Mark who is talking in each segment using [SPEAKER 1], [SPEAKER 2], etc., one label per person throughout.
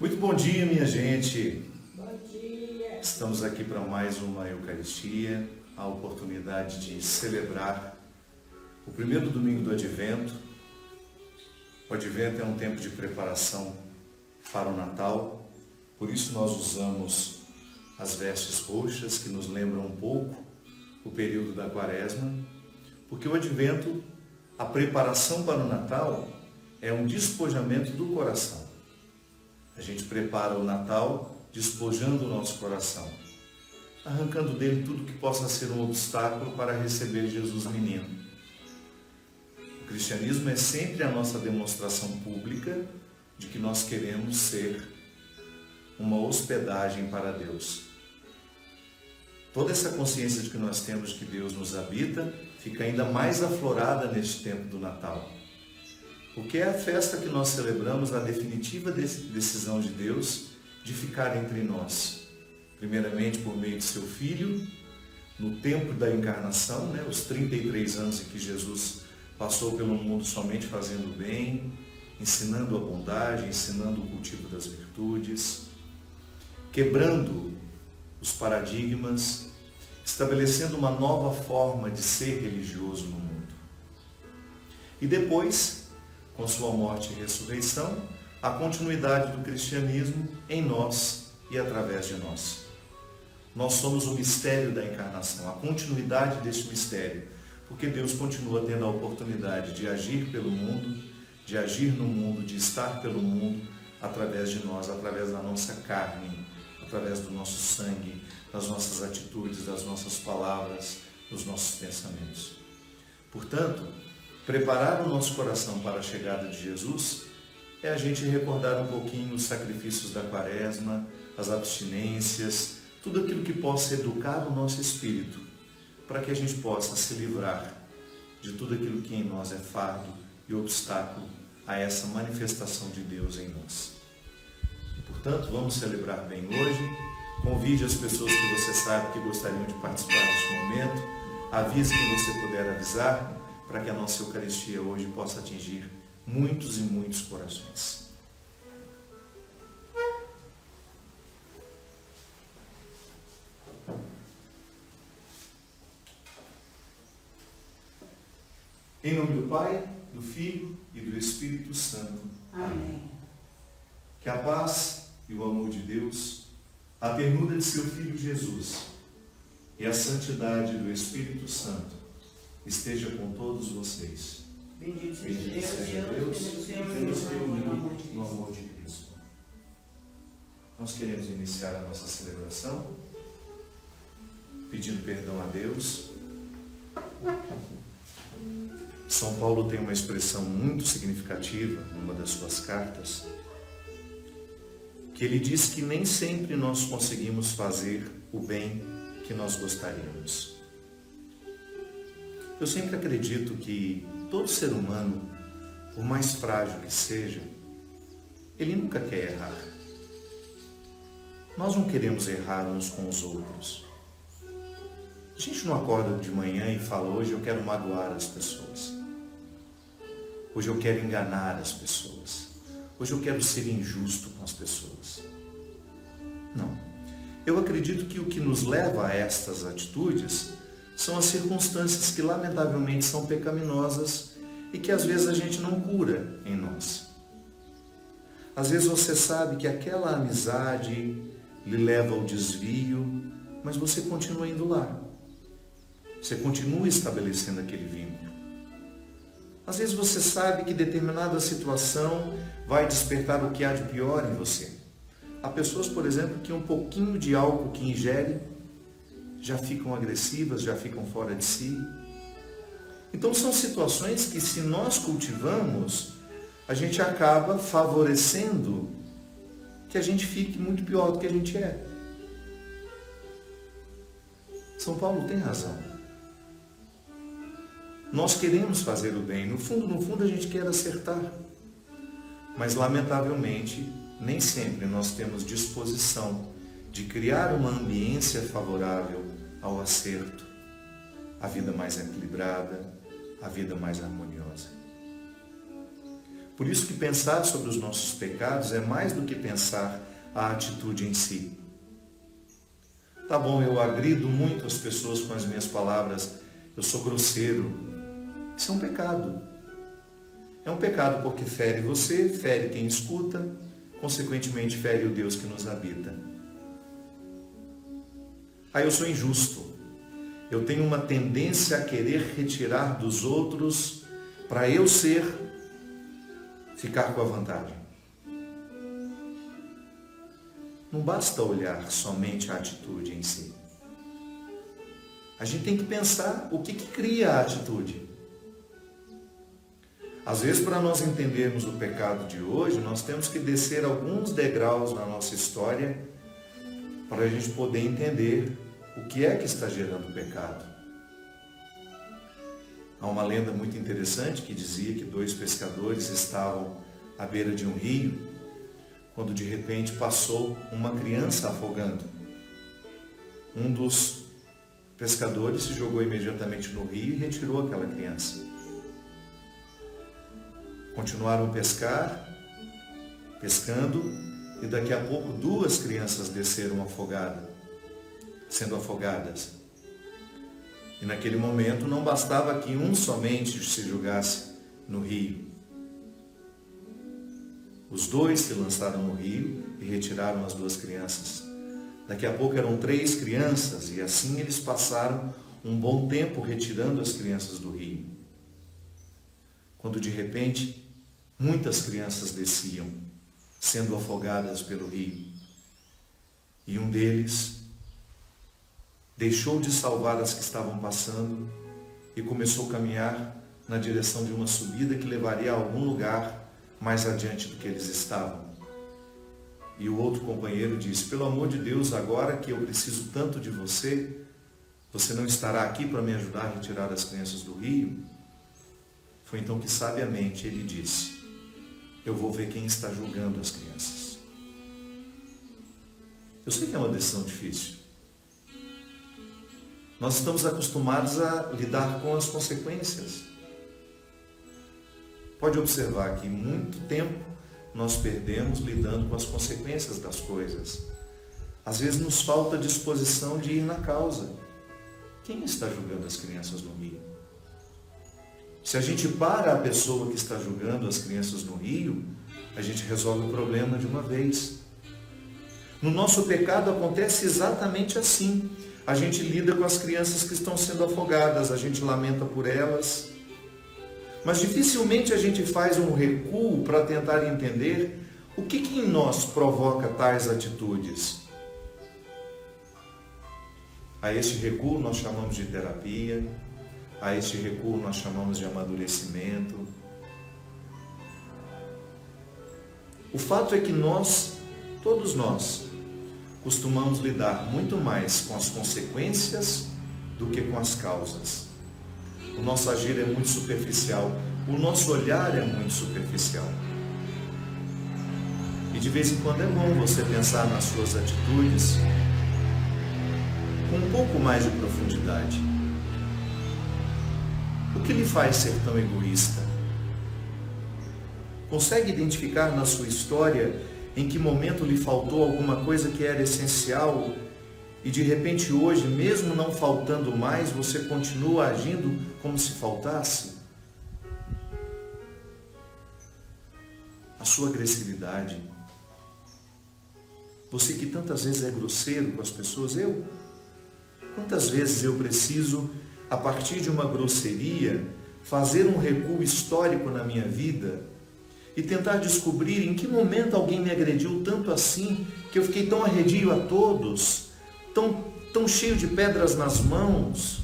[SPEAKER 1] Muito bom dia, minha gente.
[SPEAKER 2] Bom dia.
[SPEAKER 1] Estamos aqui para mais uma Eucaristia, a oportunidade de celebrar o primeiro domingo do Advento. O Advento é um tempo de preparação para o Natal, por isso nós usamos as vestes roxas, que nos lembram um pouco o período da Quaresma, porque o Advento, a preparação para o Natal, é um despojamento do coração. A gente prepara o Natal despojando o nosso coração, arrancando dele tudo que possa ser um obstáculo para receber Jesus menino. O cristianismo é sempre a nossa demonstração pública de que nós queremos ser uma hospedagem para Deus. Toda essa consciência de que nós temos que Deus nos habita fica ainda mais aflorada neste tempo do Natal. Porque é a festa que nós celebramos a definitiva decisão de Deus de ficar entre nós. Primeiramente por meio de seu Filho, no tempo da encarnação, os 33 anos em que Jesus passou pelo mundo somente fazendo o bem, ensinando a bondade, ensinando o cultivo das virtudes, quebrando os paradigmas, estabelecendo uma nova forma de ser religioso no mundo. E depois, com sua morte e ressurreição, a continuidade do cristianismo em nós e através de nós. Nós somos o mistério da encarnação, a continuidade deste mistério, porque Deus continua tendo a oportunidade de agir pelo mundo, de agir no mundo, de estar pelo mundo, através de nós, através da nossa carne, através do nosso sangue, das nossas atitudes, das nossas palavras, dos nossos pensamentos. Portanto, preparar o nosso coração para a chegada de Jesus é a gente recordar um pouquinho os sacrifícios da Quaresma, as abstinências, tudo aquilo que possa educar o nosso espírito, para que a gente possa se livrar de tudo aquilo que em nós é fardo e obstáculo a essa manifestação de Deus em nós. Portanto, vamos celebrar bem hoje. Convide as pessoas que você sabe que gostariam de participar deste momento. Avise quem você puder avisar, para que a nossa Eucaristia hoje possa atingir muitos e muitos corações. Em nome do Pai, do Filho e do Espírito Santo.
[SPEAKER 2] Amém.
[SPEAKER 1] Que a paz e o amor de Deus, a ternura de seu Filho Jesus e a santidade do Espírito Santo esteja com todos vocês.
[SPEAKER 2] Bendito
[SPEAKER 1] Bendito seja Deus que nos reuniu no amor de Cristo. Nós queremos iniciar a nossa celebração pedindo perdão a Deus. São Paulo tem uma expressão muito significativa numa das suas cartas, que ele diz que nem sempre nós conseguimos fazer o bem que nós gostaríamos. Eu sempre acredito que todo ser humano, por mais frágil que seja, ele nunca quer errar. Nós não queremos errar uns com os outros. A gente não acorda de manhã e fala, hoje eu quero magoar as pessoas. Hoje eu quero enganar as pessoas. Hoje eu quero ser injusto com as pessoas. Não. Eu acredito que o que nos leva a estas atitudes são as circunstâncias que lamentavelmente são pecaminosas e que às vezes a gente não cura em nós. Às vezes você sabe que aquela amizade lhe leva ao desvio, mas você continua indo lá. Você continua estabelecendo aquele vínculo. Às vezes você sabe que determinada situação vai despertar o que há de pior em você. Há pessoas, por exemplo, que um pouquinho de álcool que ingerem já ficam agressivas, já ficam fora de si. Então são situações que, se nós cultivamos, a gente acaba favorecendo que a gente fique muito pior do que a gente é. São Paulo tem razão. Nós queremos fazer o bem, no fundo a gente quer acertar. Mas lamentavelmente, nem sempre nós temos disposição de criar uma ambiência favorável ao acerto, a vida mais equilibrada, a vida mais harmoniosa. Por isso que pensar sobre os nossos pecados é mais do que pensar a atitude em si. Tá bom, eu agrido muito as pessoas com as minhas palavras, eu sou grosseiro. Isso é um pecado. É um pecado porque fere você, fere quem escuta, consequentemente fere o Deus que nos habita. Aí eu sou injusto. Eu tenho uma tendência a querer retirar dos outros para eu ficar com a vantagem. Não basta olhar somente a atitude em si. A gente tem que pensar o que cria a atitude. Às vezes, para nós entendermos o pecado de hoje, nós temos que descer alguns degraus na nossa história para a gente poder entender o que é que está gerando o pecado. Há uma lenda muito interessante que dizia que 2 pescadores estavam à beira de um rio, quando de repente passou uma criança afogando. Um dos pescadores se jogou imediatamente no rio e retirou aquela criança. Continuaram a pescando, e daqui a pouco 2 crianças desceram sendo afogadas. E naquele momento não bastava que um somente se jogasse no rio. Os 2 se lançaram no rio e retiraram as 2 crianças. Daqui a pouco eram 3 crianças, e assim eles passaram um bom tempo retirando as crianças do rio. Quando de repente, muitas crianças desciam, sendo afogadas pelo rio. E um deles deixou de salvar as que estavam passando e começou a caminhar na direção de uma subida que levaria a algum lugar mais adiante do que eles estavam. E o outro companheiro disse: pelo amor de Deus, agora que eu preciso tanto de você, você não estará aqui para me ajudar a retirar as crianças do rio? Foi então que sabiamente ele disse: eu vou ver quem está julgando as crianças. Eu sei que é uma decisão difícil. Nós estamos acostumados a lidar com as consequências. Pode observar que muito tempo nós perdemos lidando com as consequências das coisas. Às vezes nos falta disposição de ir na causa. Quem está julgando as crianças no rio? Se a gente para a pessoa que está julgando as crianças no rio, a gente resolve o problema de uma vez. No nosso pecado acontece exatamente assim. A gente lida com as crianças que estão sendo afogadas, a gente lamenta por elas, mas dificilmente a gente faz um recuo para tentar entender o que em nós provoca tais atitudes. A este recuo nós chamamos de terapia, a este recuo nós chamamos de amadurecimento. O fato é que nós, todos nós, costumamos lidar muito mais com as consequências do que com as causas. O nosso agir é muito superficial, o nosso olhar é muito superficial. E de vez em quando é bom você pensar nas suas atitudes com um pouco mais de profundidade. O que lhe faz ser tão egoísta? Consegue identificar na sua história em que momento lhe faltou alguma coisa que era essencial e de repente hoje, mesmo não faltando mais, você continua agindo como se faltasse? A sua agressividade. Você que tantas vezes é grosseiro com as pessoas, quantas vezes eu preciso, a partir de uma grosseria, fazer um recuo histórico na minha vida e tentar descobrir em que momento alguém me agrediu tanto assim, que eu fiquei tão arredio a todos, tão cheio de pedras nas mãos.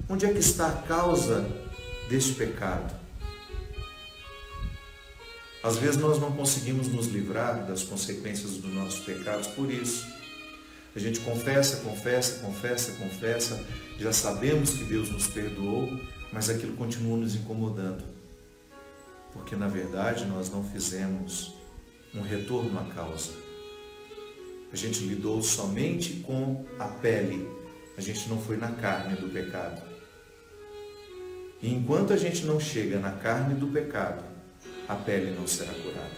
[SPEAKER 1] Onde é que está a causa deste pecado? Às vezes nós não conseguimos nos livrar das consequências dos nossos pecados por isso. A gente confessa, já sabemos que Deus nos perdoou, mas aquilo continua nos incomodando. Porque na verdade nós não fizemos um retorno à causa. A gente lidou somente com a pele, a gente não foi na carne do pecado. E enquanto a gente não chega na carne do pecado, a pele não será curada.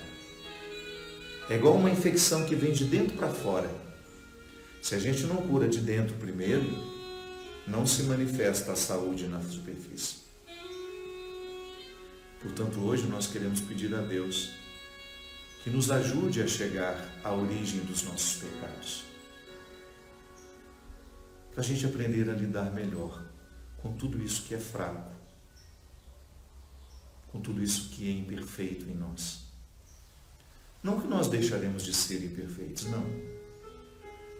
[SPEAKER 1] É igual uma infecção que vem de dentro para fora. Se a gente não cura de dentro primeiro, não se manifesta a saúde na superfície. Portanto, hoje nós queremos pedir a Deus que nos ajude a chegar à origem dos nossos pecados. Para a gente aprender a lidar melhor com tudo isso que é fraco, com tudo isso que é imperfeito em nós. Não que nós deixaremos de ser imperfeitos, não.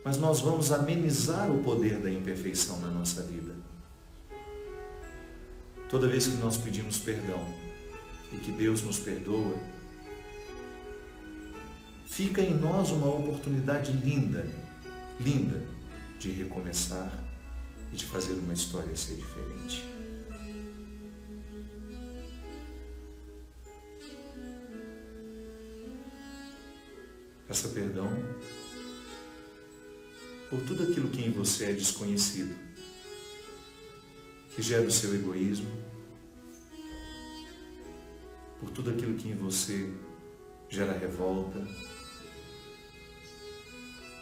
[SPEAKER 1] Mas nós vamos amenizar o poder da imperfeição na nossa vida. Toda vez que nós pedimos perdão e que Deus nos perdoa, fica em nós uma oportunidade linda, linda, de recomeçar e de fazer uma história ser diferente. Peça perdão por tudo aquilo que em você é desconhecido, que gera o seu egoísmo, por tudo aquilo que em você gera revolta.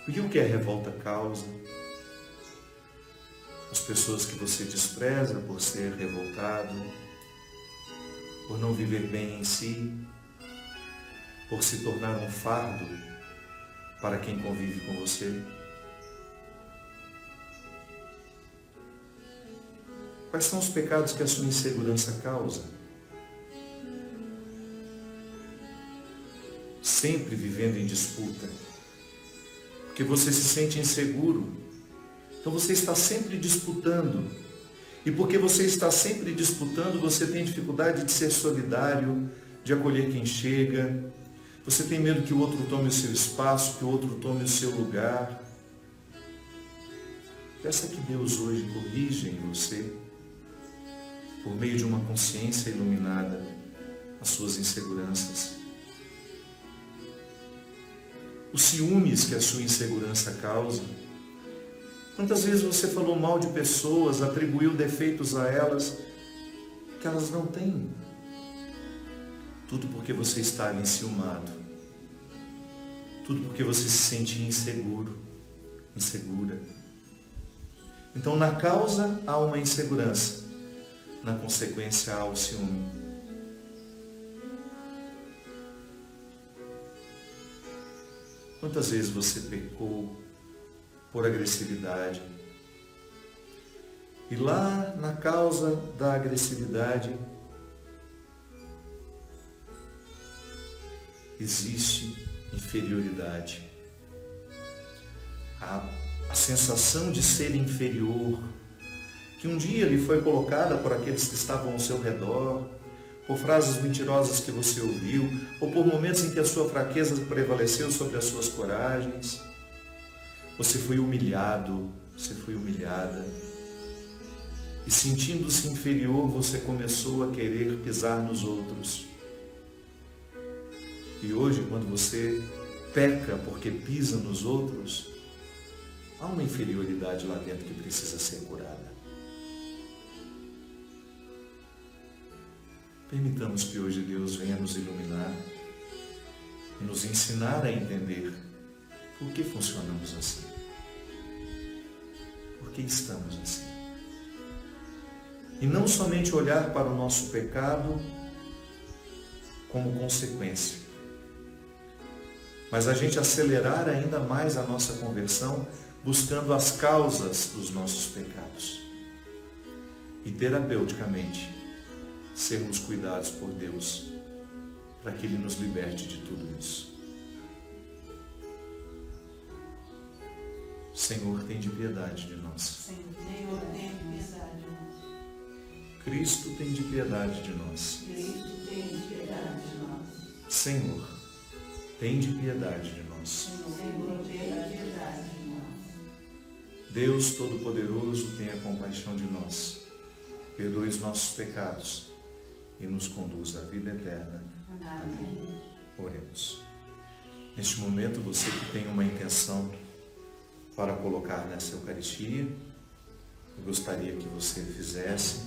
[SPEAKER 1] E o que a revolta causa? As pessoas que você despreza por ser revoltado, por não viver bem em si, por se tornar um fardo para quem convive com você. Quais são os pecados que a sua insegurança causa? Sempre vivendo em disputa, porque você se sente inseguro. Então você está sempre disputando. E porque você está sempre disputando, você tem dificuldade de ser solidário, de acolher quem chega. Você tem medo que o outro tome o seu espaço, que o outro tome o seu lugar. Peça que Deus hoje corrija em você, por meio de uma consciência iluminada, as suas inseguranças. Os ciúmes que a sua insegurança causa. Quantas vezes você falou mal de pessoas, atribuiu defeitos a elas que elas não têm? Tudo porque você está enciumado. Tudo porque você se sente inseguro, insegura. Então, na causa há uma insegurança, na consequência há o ciúme. Quantas vezes você pecou por agressividade? E lá na causa da agressividade existe inferioridade. A sensação de ser inferior, que um dia lhe foi colocada por aqueles que estavam ao seu redor, por frases mentirosas que você ouviu, ou por momentos em que a sua fraqueza prevaleceu sobre as suas coragens. Você foi humilhado, você foi humilhada. E sentindo-se inferior, você começou a querer pisar nos outros. E hoje, quando você peca porque pisa nos outros, há uma inferioridade lá dentro que precisa ser curada. Permitamos que hoje Deus venha nos iluminar e nos ensinar a entender por que funcionamos assim. Por que estamos assim. E não somente olhar para o nosso pecado como consequência, mas a gente acelerar ainda mais a nossa conversão buscando as causas dos nossos pecados. E terapeuticamente sermos cuidados por Deus para que Ele nos liberte de tudo isso. Senhor, tem de piedade de nós.
[SPEAKER 2] Senhor, tem piedade de nós.
[SPEAKER 1] Cristo, tem de piedade de nós.
[SPEAKER 2] Cristo, tem de piedade de nós.
[SPEAKER 1] Senhor, tem de piedade de nós.
[SPEAKER 2] Senhor, tem de piedade de nós.
[SPEAKER 1] Deus Todo-Poderoso, tenha compaixão de nós. Perdoe os nossos pecados e nos conduz à vida eterna.
[SPEAKER 2] Amém.
[SPEAKER 1] Oremos. Neste momento, você que tem uma intenção para colocar nessa Eucaristia, eu gostaria que você fizesse.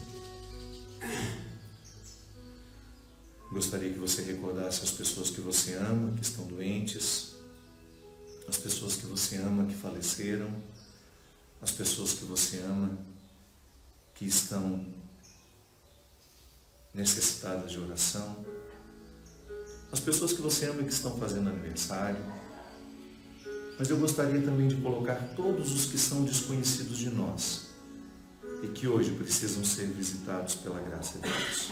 [SPEAKER 1] Gostaria que você recordasse as pessoas que você ama, que estão doentes, as pessoas que você ama, que faleceram, as pessoas que você ama, que estão necessitadas de oração, as pessoas que você ama que estão fazendo aniversário. Mas eu gostaria também de colocar todos os que são desconhecidos de nós e que hoje precisam ser visitados pela graça de Deus.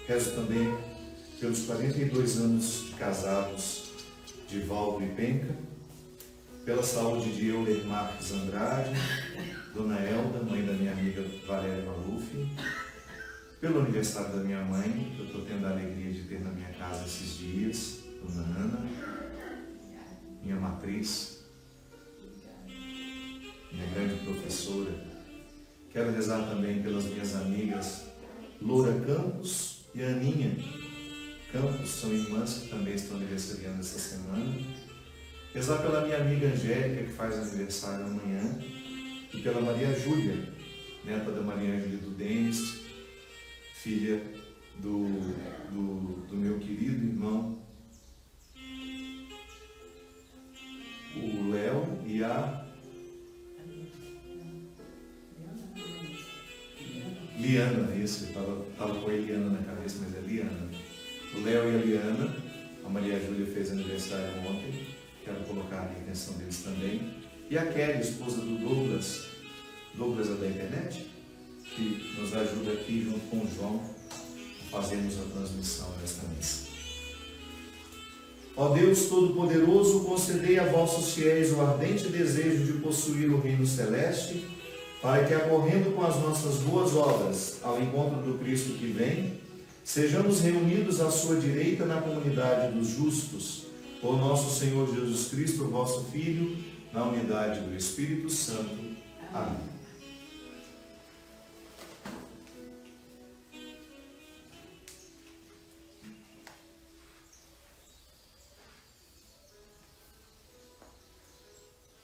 [SPEAKER 1] Rezo também pelos 42 anos de casados de Valdo e Penca, pela saúde de Euler Marques Andrade, Dona Elda, mãe da minha amiga Valéria Maluf, pelo aniversário da minha mãe, que eu estou tendo a alegria de ter na minha casa esses dias, Dona Ana, minha matriz, minha grande professora. Quero rezar também pelas minhas amigas Loura Campos e Aninha Campos, são irmãs que também estão aniversariando essa semana. Rezar pela minha amiga Angélica, que faz aniversário amanhã, e pela Maria Júlia, neta da Maria Ângela e do Denis, filha do meu querido irmão, o Léo, e a Liana, isso, eu estava com a Eliana na cabeça, mas é Liana. O Léo e a Liana, a Maria Júlia fez aniversário ontem, quero colocar a intenção deles também. E a Kelly, esposa do Douglas é da internet, que nos ajuda aqui junto com o João a fazermos a transmissão desta missa. Ó Deus Todo-Poderoso, concedei a vossos fiéis o ardente desejo de possuir o reino celeste, para que, acorrendo com as nossas boas obras ao encontro do Cristo que vem, sejamos reunidos à sua direita na comunidade dos justos, por nosso Senhor Jesus Cristo, vosso Filho, na unidade do Espírito Santo. Amém.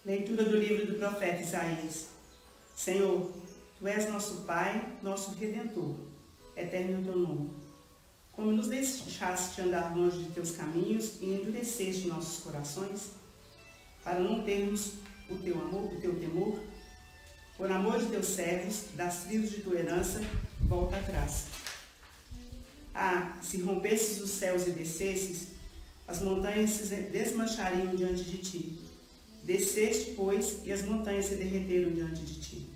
[SPEAKER 3] Leitura do livro do profeta Isaías. Senhor, Tu és nosso Pai, nosso Redentor, eterno é o Teu nome. Como nos deixaste andar longe de Teus caminhos e endureceste nossos corações, para não termos o Teu amor, o Teu temor, por amor de Teus servos, das tribos de Tua herança, volta atrás. Ah, se rompesses os céus e descesses, as montanhas se desmanchariam diante de Ti. Desceste, pois, e as montanhas se derreteram diante de Ti.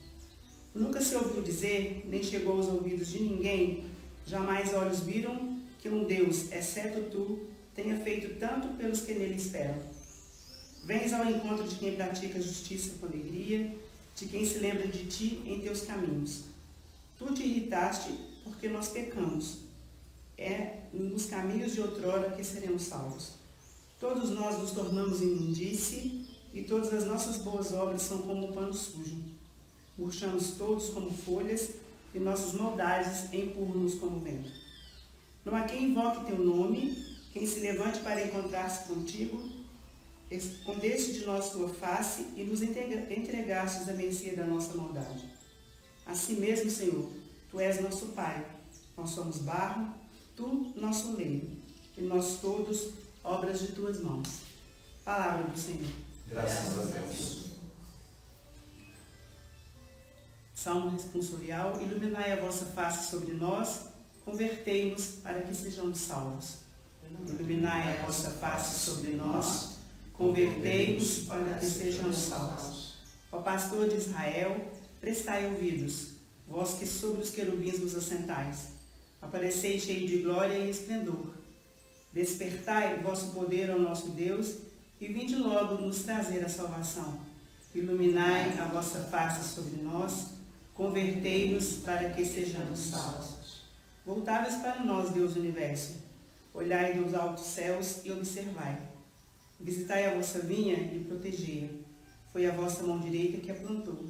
[SPEAKER 3] Nunca se ouviu dizer, nem chegou aos ouvidos de ninguém, jamais olhos viram que um Deus, exceto Tu, tenha feito tanto pelos que nele esperam. Vens ao encontro de quem pratica justiça com alegria, de quem se lembra de Ti em Teus caminhos. Tu te irritaste porque nós pecamos. É nos caminhos de outrora que seremos salvos. Todos nós nos tornamos imundície, e todas as nossas boas obras são como um pano sujo. Murchamos todos como folhas, e nossas maldades empurram-nos como vento. Não há quem invoque Teu nome, quem se levante para encontrar-se contigo. Escondeste de nós Tua face e nos entregastes à mercê da nossa maldade. Assim mesmo, Senhor, Tu és nosso Pai. Nós somos barro, Tu nosso leiro, e nós todos obras de Tuas mãos. Palavra do Senhor.
[SPEAKER 1] Graças a Deus.
[SPEAKER 3] Salmo responsorial. Iluminai a vossa face sobre nós, convertei-nos para que sejamos salvos. Iluminai a vossa face sobre nós, convertei-nos para que sejamos salvos. Ó pastor de Israel, prestai ouvidos, vós que sobre os querubins vos assentais. Aparecei cheio de glória e esplendor. Despertai vosso poder ao nosso Deus, e vinde logo nos trazer a salvação. Iluminai a vossa face sobre nós, convertei-nos para que sejamos salvos. Voltai-vos para nós, Deus do Universo. Olhai dos altos céus e observai. Visitai a vossa vinha e protegei-a. Foi a vossa mão direita que a plantou.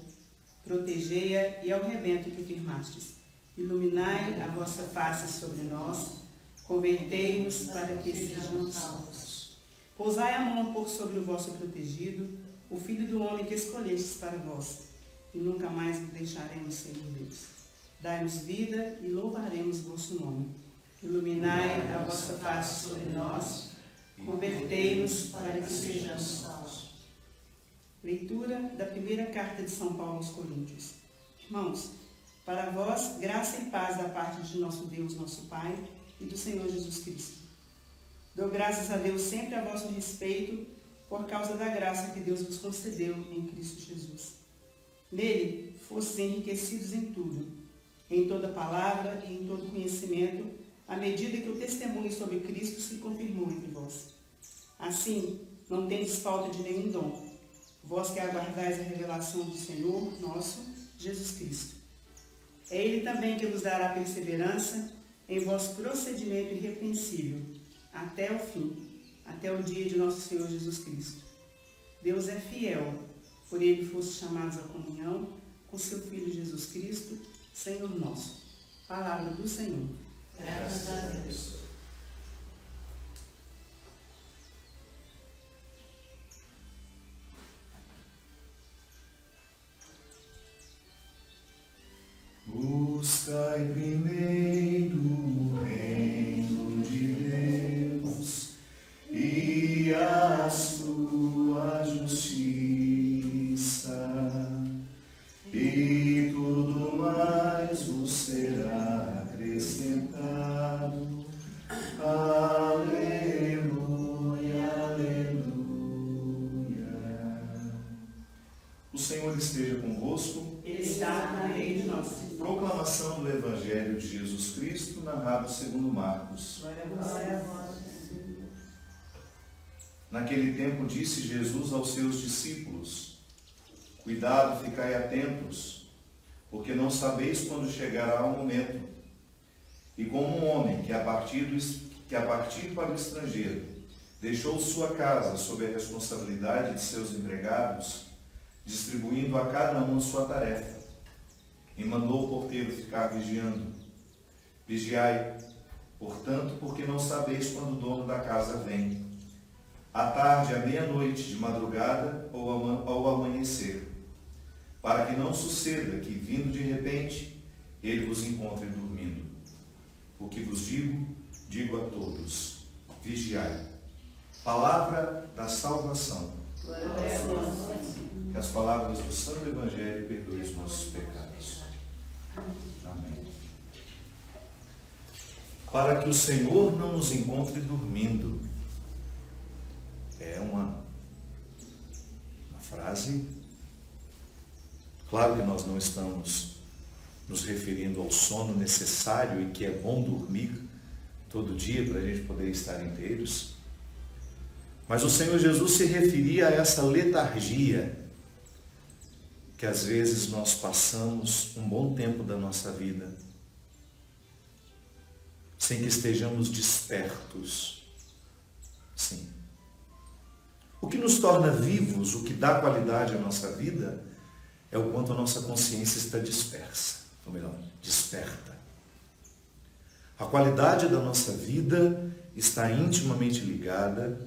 [SPEAKER 3] Protegei-a e ao rebento que firmastes. Iluminai a vossa face sobre nós, convertei-nos para que sejamos salvos. Pousai a mão por sobre o vosso protegido, o Filho do homem que escolhestes para vós, e nunca mais vos deixaremos ser Deus. Dai-nos vida e louvaremos o vosso nome. Iluminai a vossa face sobre nós, convertei-nos para que sejamos salvos. Leitura da primeira carta de São Paulo aos Coríntios. Irmãos, para vós, graça e paz da parte de nosso Deus, nosso Pai, e do Senhor Jesus Cristo. Dou graças a Deus sempre a vosso respeito, por causa da graça que Deus vos concedeu em Cristo Jesus. Nele, fostes enriquecidos em tudo, em toda palavra e em todo conhecimento, à medida que o testemunho sobre Cristo se confirmou entre vós. Assim, não tendes falta de nenhum dom, vós que aguardais a revelação do Senhor nosso, Jesus Cristo. É Ele também que vos dará perseverança em vosso procedimento irrepreensível, até o fim, até o dia de nosso Senhor Jesus Cristo. Deus é fiel, por Ele fostes chamados à comunhão com seu Filho Jesus Cristo, Senhor nosso. Palavra do Senhor.
[SPEAKER 2] Graças a Deus.
[SPEAKER 1] Buscai primeiro o reino de Deus e a sua justiça, e tudo mais vos será acrescentado. Aleluia, aleluia. O Senhor esteja convosco.
[SPEAKER 3] Ele está no meio de nós.
[SPEAKER 1] Proclamação do Evangelho de Jesus Cristo, narrado segundo Marcos.
[SPEAKER 3] Glória a vós.
[SPEAKER 1] Naquele tempo disse Jesus aos seus discípulos: Cuidado, ficai atentos, porque não sabeis quando chegará o momento. E como um homem que a partir para o estrangeiro deixou sua casa sob a responsabilidade de seus empregados, distribuindo a cada um sua tarefa, e mandou o porteiro ficar vigiando. Vigiai, portanto, porque não sabeis quando o dono da casa vem, à tarde, à meia-noite, de madrugada ou ao amanhecer, para que não suceda que, vindo de repente, ele vos encontre dormindo. O que vos digo a todos: vigiai. Palavra da salvação.
[SPEAKER 2] Glória a Deus.
[SPEAKER 1] Que as palavras do Santo Evangelho perdoem os nossos pecados. Amém. Para que o Senhor não nos encontre dormindo. É uma frase. Claro que nós não estamos nos referindo ao sono necessário e que é bom dormir todo dia para a gente poder estar inteiros. Mas o Senhor Jesus se referia a essa letargia que às vezes nós passamos um bom tempo da nossa vida sem que estejamos despertos. Sim. O que nos torna vivos, o que dá qualidade à nossa vida, é o quanto a nossa consciência está dispersa, ou melhor, desperta. A qualidade da nossa vida está intimamente ligada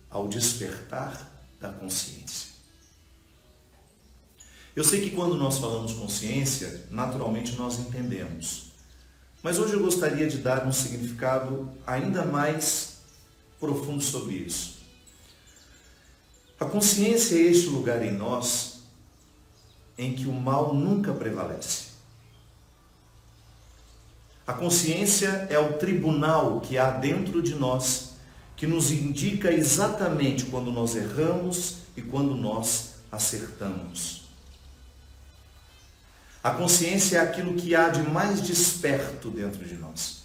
[SPEAKER 1] ao despertar da consciência. Eu sei que quando nós falamos consciência, naturalmente nós entendemos. Mas hoje eu gostaria de dar um significado ainda mais profundo sobre isso. A consciência é este lugar em nós em que o mal nunca prevalece. A consciência é o tribunal que há dentro de nós, que nos indica exatamente quando nós erramos e quando nós acertamos. A consciência é aquilo que há de mais desperto dentro de nós.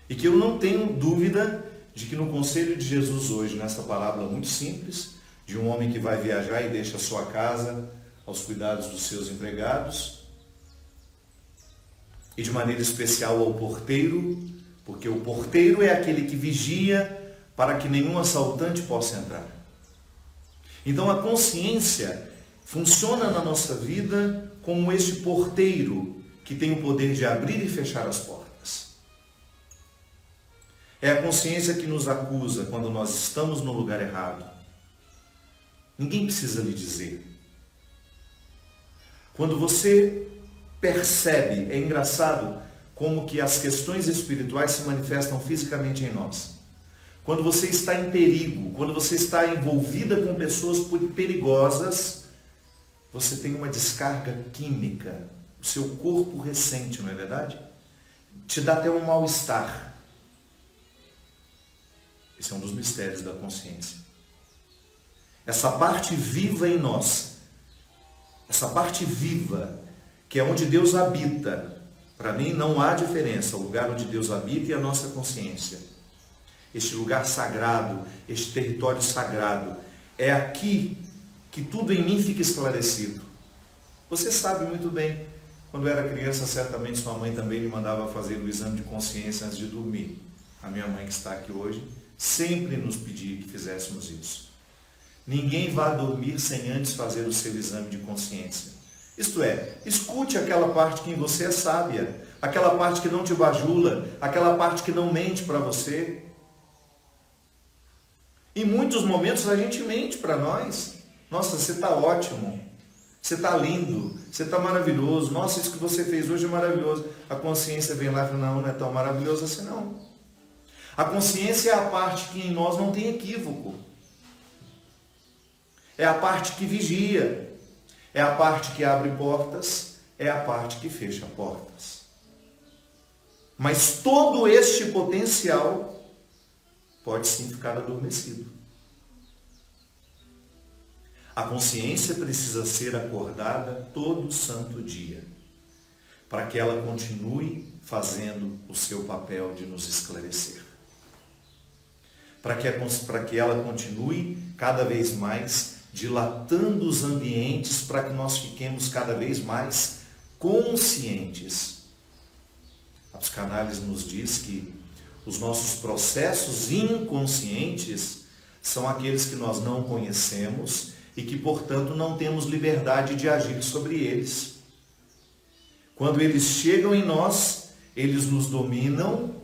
[SPEAKER 1] E que eu não tenho dúvida de que no conselho de Jesus hoje, nessa parábola muito simples, de um homem que vai viajar e deixa a sua casa aos cuidados dos seus empregados, e de maneira especial ao porteiro, porque o porteiro é aquele que vigia para que nenhum assaltante possa entrar. Então a consciência funciona na nossa vida como este porteiro que tem o poder de abrir e fechar as portas. É a consciência que nos acusa quando nós estamos no lugar errado. Ninguém precisa lhe dizer. Quando você percebe, é engraçado como que as questões espirituais se manifestam fisicamente em nós. Quando você está em perigo, quando você está envolvida com pessoas perigosas, você tem uma descarga química. O seu corpo ressente, não é verdade? Te dá até um mal-estar. Esse é um dos mistérios da consciência. Essa parte viva em nós, essa parte viva, que é onde Deus habita. Para mim não há diferença, o lugar onde Deus habita e a nossa consciência. Este lugar sagrado, este território sagrado, é aqui que tudo em mim fica esclarecido. Você sabe muito bem, quando era criança, certamente sua mãe também lhe mandava fazer o exame de consciência antes de dormir. A minha mãe, que está aqui hoje, sempre nos pedia que fizéssemos isso. Ninguém vai dormir sem antes fazer o seu exame de consciência. Isto é, escute aquela parte que em você é sábia, aquela parte que não te bajula, aquela parte que não mente para você. Em muitos momentos a gente mente para nós. Nossa, você está ótimo, você está lindo, você está maravilhoso, nossa, isso que você fez hoje é maravilhoso. A consciência vem lá e fala, não é tão maravilhoso assim não. A consciência é a parte que em nós não tem equívoco. É a parte que vigia. É a parte que abre portas. É a parte que fecha portas. Mas todo este potencial pode sim ficar adormecido. A consciência precisa ser acordada todo santo dia, para que ela continue fazendo o seu papel de nos esclarecer. Para que ela continue cada vez mais dilatando os ambientes para que nós fiquemos cada vez mais conscientes. A psicanálise nos diz que os nossos processos inconscientes são aqueles que nós não conhecemos e que, portanto, não temos liberdade de agir sobre eles. Quando eles chegam em nós, eles nos dominam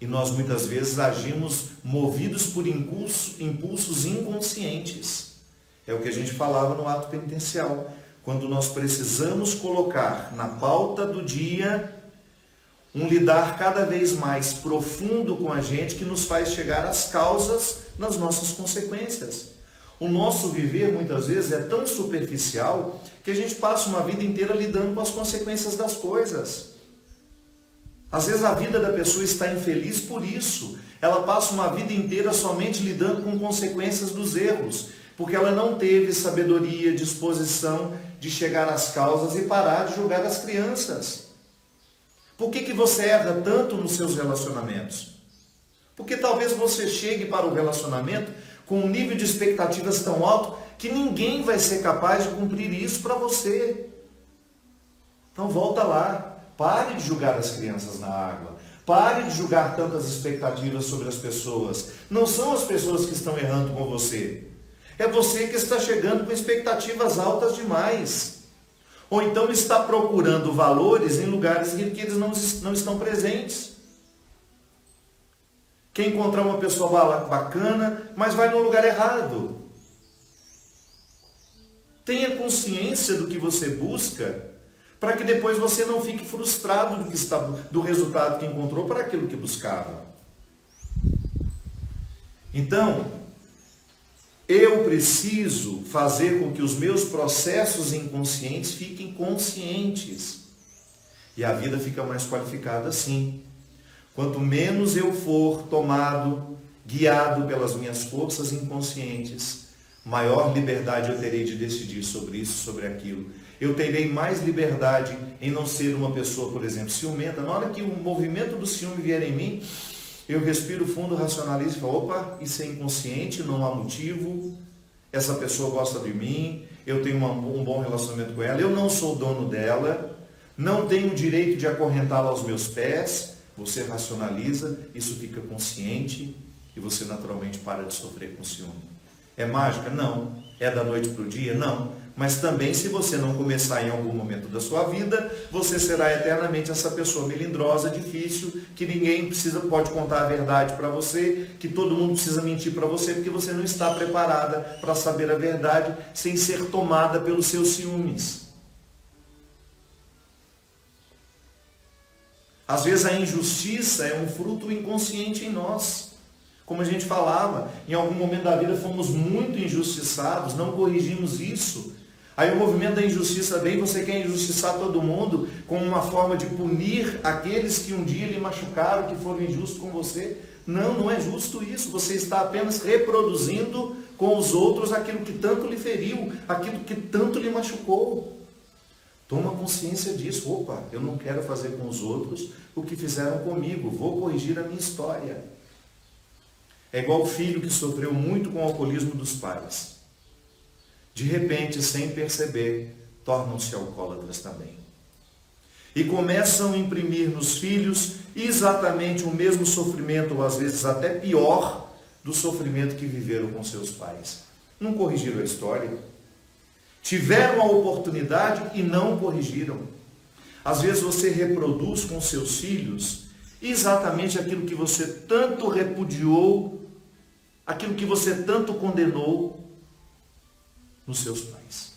[SPEAKER 1] e nós muitas vezes agimos movidos por impulsos inconscientes. É o que a gente falava no ato penitencial. Quando nós precisamos colocar na pauta do dia um lidar cada vez mais profundo com a gente, que nos faz chegar às causas das nossas consequências. O nosso viver muitas vezes é tão superficial que a gente passa uma vida inteira lidando com as consequências das coisas. Às vezes a vida da pessoa está infeliz por isso. Ela passa uma vida inteira somente lidando com consequências dos erros, porque ela não teve sabedoria, disposição de chegar às causas e parar de julgar as crianças. Por que você erra tanto nos seus relacionamentos? Porque talvez você chegue para o relacionamento com um nível de expectativas tão alto que ninguém vai ser capaz de cumprir isso para você. Então volta lá. Pare de julgar as crianças na água. Pare de julgar tantas expectativas sobre as pessoas. Não são as pessoas que estão errando com você. É você que está chegando com expectativas altas demais. Ou então está procurando valores em lugares em que eles não estão presentes. Quer encontrar uma pessoa bacana, mas vai no lugar errado. Tenha consciência do que você busca, para que depois você não fique frustrado do resultado que encontrou para aquilo que buscava. Então, eu preciso fazer com que os meus processos inconscientes fiquem conscientes. E a vida fica mais qualificada assim. Quanto menos eu for tomado, guiado pelas minhas forças inconscientes, maior liberdade eu terei de decidir sobre isso, sobre aquilo. Eu terei mais liberdade em não ser uma pessoa, por exemplo, ciumenta. Na hora que o movimento do ciúme vier em mim, eu respiro fundo, racionalizo e falo, opa, isso é inconsciente, não há motivo, essa pessoa gosta de mim, eu tenho um bom relacionamento com ela, eu não sou dono dela, não tenho o direito de acorrentá-la aos meus pés. Você racionaliza, isso fica consciente e você naturalmente para de sofrer com ciúme. É mágica? Não. É da noite para o dia? Não. Mas também, se você não começar em algum momento da sua vida, você será eternamente essa pessoa melindrosa, difícil, que ninguém pode contar a verdade para você, que todo mundo precisa mentir para você, porque você não está preparada para saber a verdade sem ser tomada pelos seus ciúmes. Às vezes a injustiça é um fruto inconsciente em nós. Como a gente falava, em algum momento da vida fomos muito injustiçados, não corrigimos isso. Aí o movimento da injustiça vem, você quer injustiçar todo mundo como uma forma de punir aqueles que um dia lhe machucaram, que foram injustos com você. Não, não é justo isso. Você está apenas reproduzindo com os outros aquilo que tanto lhe feriu, aquilo que tanto lhe machucou. Toma consciência disso. Opa, eu não quero fazer com os outros o que fizeram comigo. Vou corrigir a minha história. É igual o filho que sofreu muito com o alcoolismo dos pais. De repente, sem perceber, tornam-se alcoólatras também. E começam a imprimir nos filhos exatamente o mesmo sofrimento, ou às vezes até pior, do sofrimento que viveram com seus pais. Não corrigiram a história. Tiveram a oportunidade e não corrigiram. Às vezes você reproduz com seus filhos exatamente aquilo que você tanto repudiou, aquilo que você tanto condenou nos seus pais.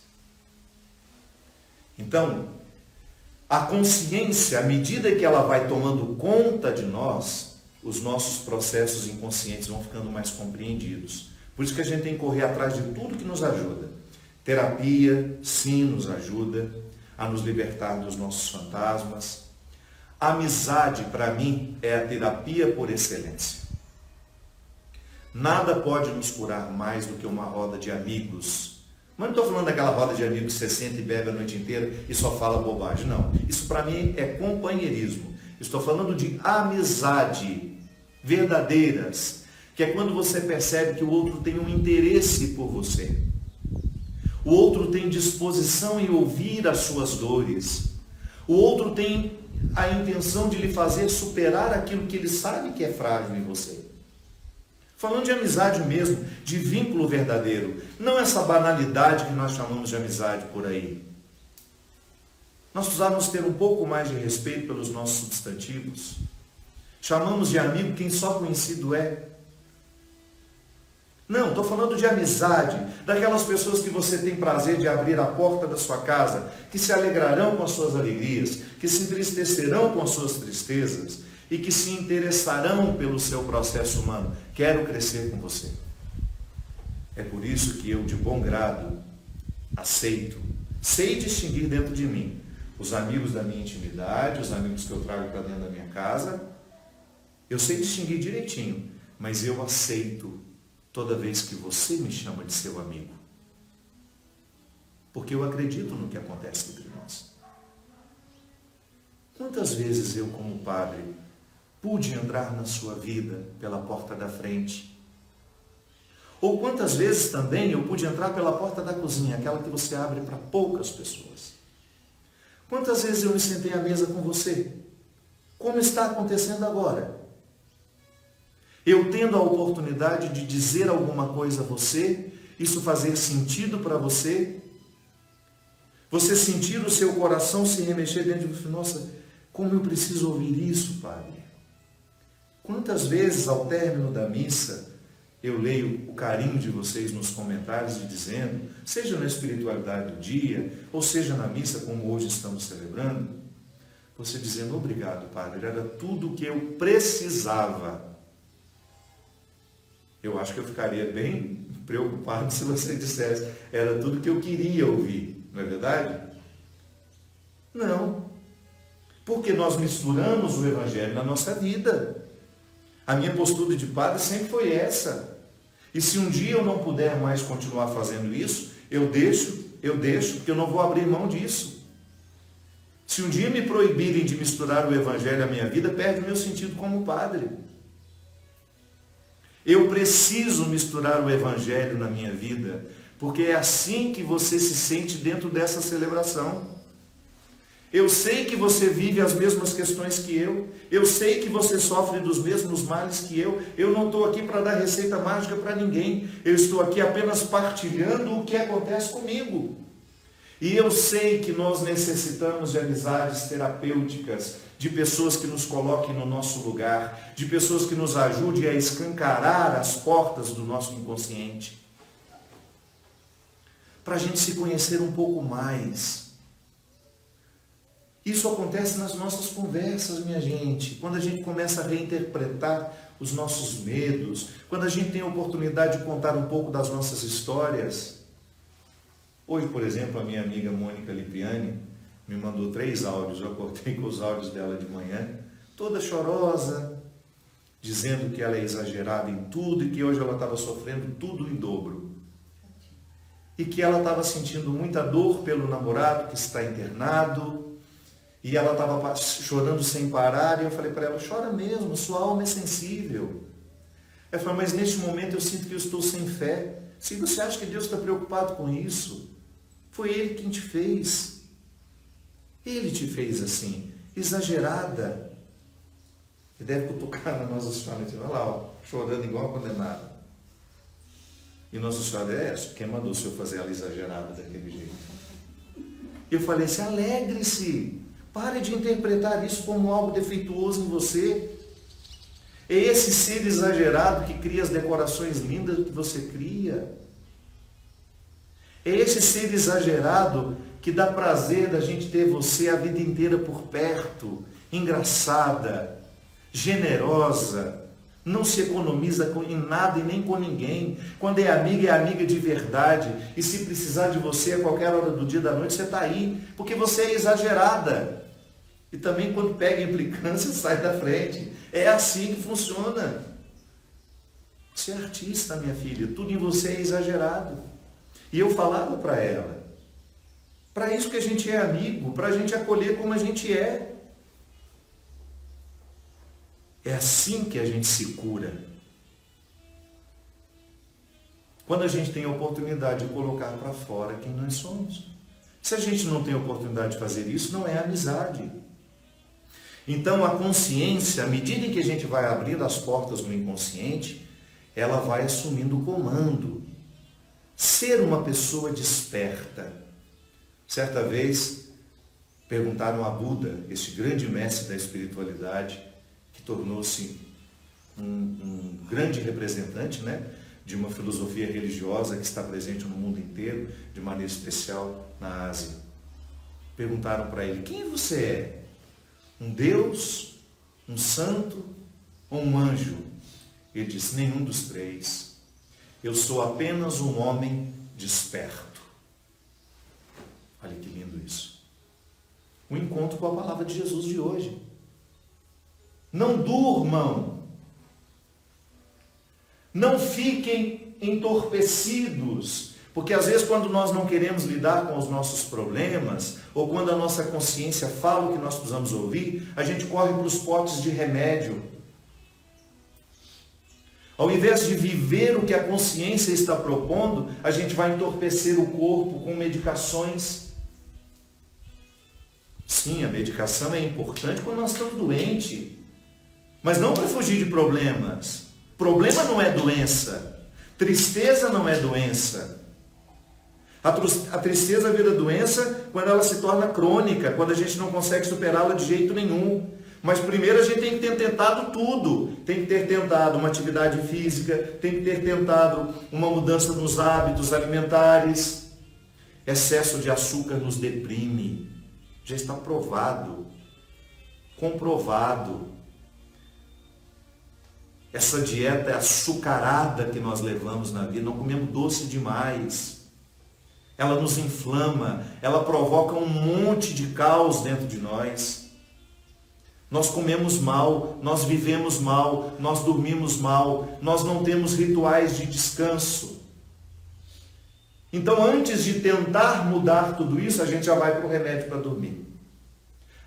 [SPEAKER 1] Então, a consciência, à medida que ela vai tomando conta de nós, os nossos processos inconscientes vão ficando mais compreendidos. Por isso que a gente tem que correr atrás de tudo que nos ajuda. Terapia, sim, nos ajuda a nos libertar dos nossos fantasmas. Amizade, para mim, é a terapia por excelência. Nada pode nos curar mais do que uma roda de amigos. Mas não estou falando daquela roda de amigos que você senta e bebe a noite inteira e só fala bobagem. Não. Isso para mim é companheirismo. Estou falando de amizade verdadeiras, que é quando você percebe que o outro tem um interesse por você. O outro tem disposição em ouvir as suas dores. O outro tem a intenção de lhe fazer superar aquilo que ele sabe que é frágil em você. Falando de amizade mesmo, de vínculo verdadeiro. Não essa banalidade que nós chamamos de amizade por aí. Nós precisamos ter um pouco mais de respeito pelos nossos substantivos. Chamamos de amigo quem só conhecido é. Não, estou falando de amizade, daquelas pessoas que você tem prazer de abrir a porta da sua casa, que se alegrarão com as suas alegrias, que se entristecerão com as suas tristezas e que se interessarão pelo seu processo humano. Quero crescer com você. É por isso que eu, de bom grado, aceito, sei distinguir dentro de mim os amigos da minha intimidade, os amigos que eu trago para dentro da minha casa. Eu sei distinguir direitinho, mas eu aceito toda vez que você me chama de seu amigo. Porque eu acredito no que acontece entre nós. Quantas vezes eu, como padre, pude entrar na sua vida pela porta da frente? Ou quantas vezes também eu pude entrar pela porta da cozinha, aquela que você abre para poucas pessoas? Quantas vezes eu me sentei à mesa com você? Como está acontecendo agora? Eu tendo a oportunidade de dizer alguma coisa a você, isso fazer sentido para você, você sentir o seu coração se remexer dentro de você, nossa, como eu preciso ouvir isso, Padre. Quantas vezes ao término da missa, eu leio o carinho de vocês nos comentários e dizendo, seja na espiritualidade do dia, ou seja na missa como hoje estamos celebrando, você dizendo, obrigado, Padre, era tudo o que eu precisava. Eu acho que eu ficaria bem preocupado se você dissesse, era tudo que eu queria ouvir, não é verdade? Não. Porque nós misturamos o Evangelho na nossa vida. A minha postura de padre sempre foi essa. E se um dia eu não puder mais continuar fazendo isso, eu deixo, porque eu não vou abrir mão disso. Se um dia me proibirem de misturar o Evangelho à minha vida, perde o meu sentido como padre. Eu preciso misturar o Evangelho na minha vida, porque é assim que você se sente dentro dessa celebração. Eu sei que você vive as mesmas questões que eu. Eu sei que você sofre dos mesmos males que eu. Eu não estou aqui para dar receita mágica para ninguém. Eu estou aqui apenas partilhando o que acontece comigo. E eu sei que nós necessitamos de amizades terapêuticas, de pessoas que nos coloquem no nosso lugar, de pessoas que nos ajudem a escancarar as portas do nosso inconsciente, para a gente se conhecer um pouco mais. Isso acontece nas nossas conversas, minha gente, quando a gente começa a reinterpretar os nossos medos, quando a gente tem a oportunidade de contar um pouco das nossas histórias. Hoje, por exemplo, a minha amiga Mônica Lipiani me mandou 3 áudios, eu acordei com os áudios dela de manhã, toda chorosa, dizendo que ela é exagerada em tudo e que hoje ela estava sofrendo tudo em dobro. E que ela estava sentindo muita dor pelo namorado que está internado, e ela estava chorando sem parar, e eu falei para ela, chora mesmo, sua alma é sensível. Ela falou, mas neste momento eu sinto que eu estou sem fé. Se você acha que Deus está preocupado com isso, foi Ele quem te fez. Ele te fez assim, exagerada. E deve cutucar na Nossa Senhora e dizer, olha lá, ó, chorando igual a condenada. E Nossa Senhora é essa, quem mandou o senhor fazer ela exagerada daquele jeito? Eu falei assim, alegre-se, pare de interpretar isso como algo defeituoso em você. É esse ser exagerado que cria as decorações lindas que você cria. É esse ser exagerado que dá prazer da gente ter você a vida inteira por perto, engraçada, generosa, não se economiza em nada e nem com ninguém. Quando é amiga de verdade, e se precisar de você a qualquer hora do dia e da noite, você está aí, porque você é exagerada. E também quando pega implicância, sai da frente. É assim que funciona. Você é artista, minha filha, tudo em você é exagerado. E eu falava para ela, para isso que a gente é amigo, para a gente acolher como a gente é. É assim que a gente se cura. Quando a gente tem a oportunidade de colocar para fora quem nós somos. Se a gente não tem a oportunidade de fazer isso, não é amizade. Então a consciência, à medida em que a gente vai abrindo as portas no inconsciente, ela vai assumindo o comando. Ser uma pessoa desperta. Certa vez, perguntaram a Buda, este grande mestre da espiritualidade, que tornou-se um grande representante, né, de uma filosofia religiosa que está presente no mundo inteiro, de maneira especial na Ásia. Perguntaram para ele, quem você é? Um Deus, um santo ou um anjo? Ele disse, nenhum dos 3. Eu sou apenas um homem desperto. Olha que lindo isso. O encontro com a palavra de Jesus de hoje. Não durmam. Não fiquem entorpecidos. Porque às vezes quando nós não queremos lidar com os nossos problemas, ou quando a nossa consciência fala o que nós precisamos ouvir, a gente corre para os potes de remédio. Ao invés de viver o que a consciência está propondo, a gente vai entorpecer o corpo com medicações. Sim, a medicação é importante quando nós estamos doentes, mas não para fugir de problemas. Problema não é doença. Tristeza não é doença. A tristeza vira doença quando ela se torna crônica, quando a gente não consegue superá-la de jeito nenhum. Mas primeiro a gente tem que ter tentado tudo. Tem que ter tentado uma atividade física, tem que ter tentado uma mudança nos hábitos alimentares. Excesso de açúcar nos deprime. Já está provado, comprovado. Essa dieta açucarada que nós levamos na vida, não comemos doce demais. Ela nos inflama, ela provoca um monte de caos dentro de nós. Nós comemos mal, nós vivemos mal, nós dormimos mal, nós não temos rituais de descanso. Então, antes de tentar mudar tudo isso, a gente já vai para o remédio para dormir.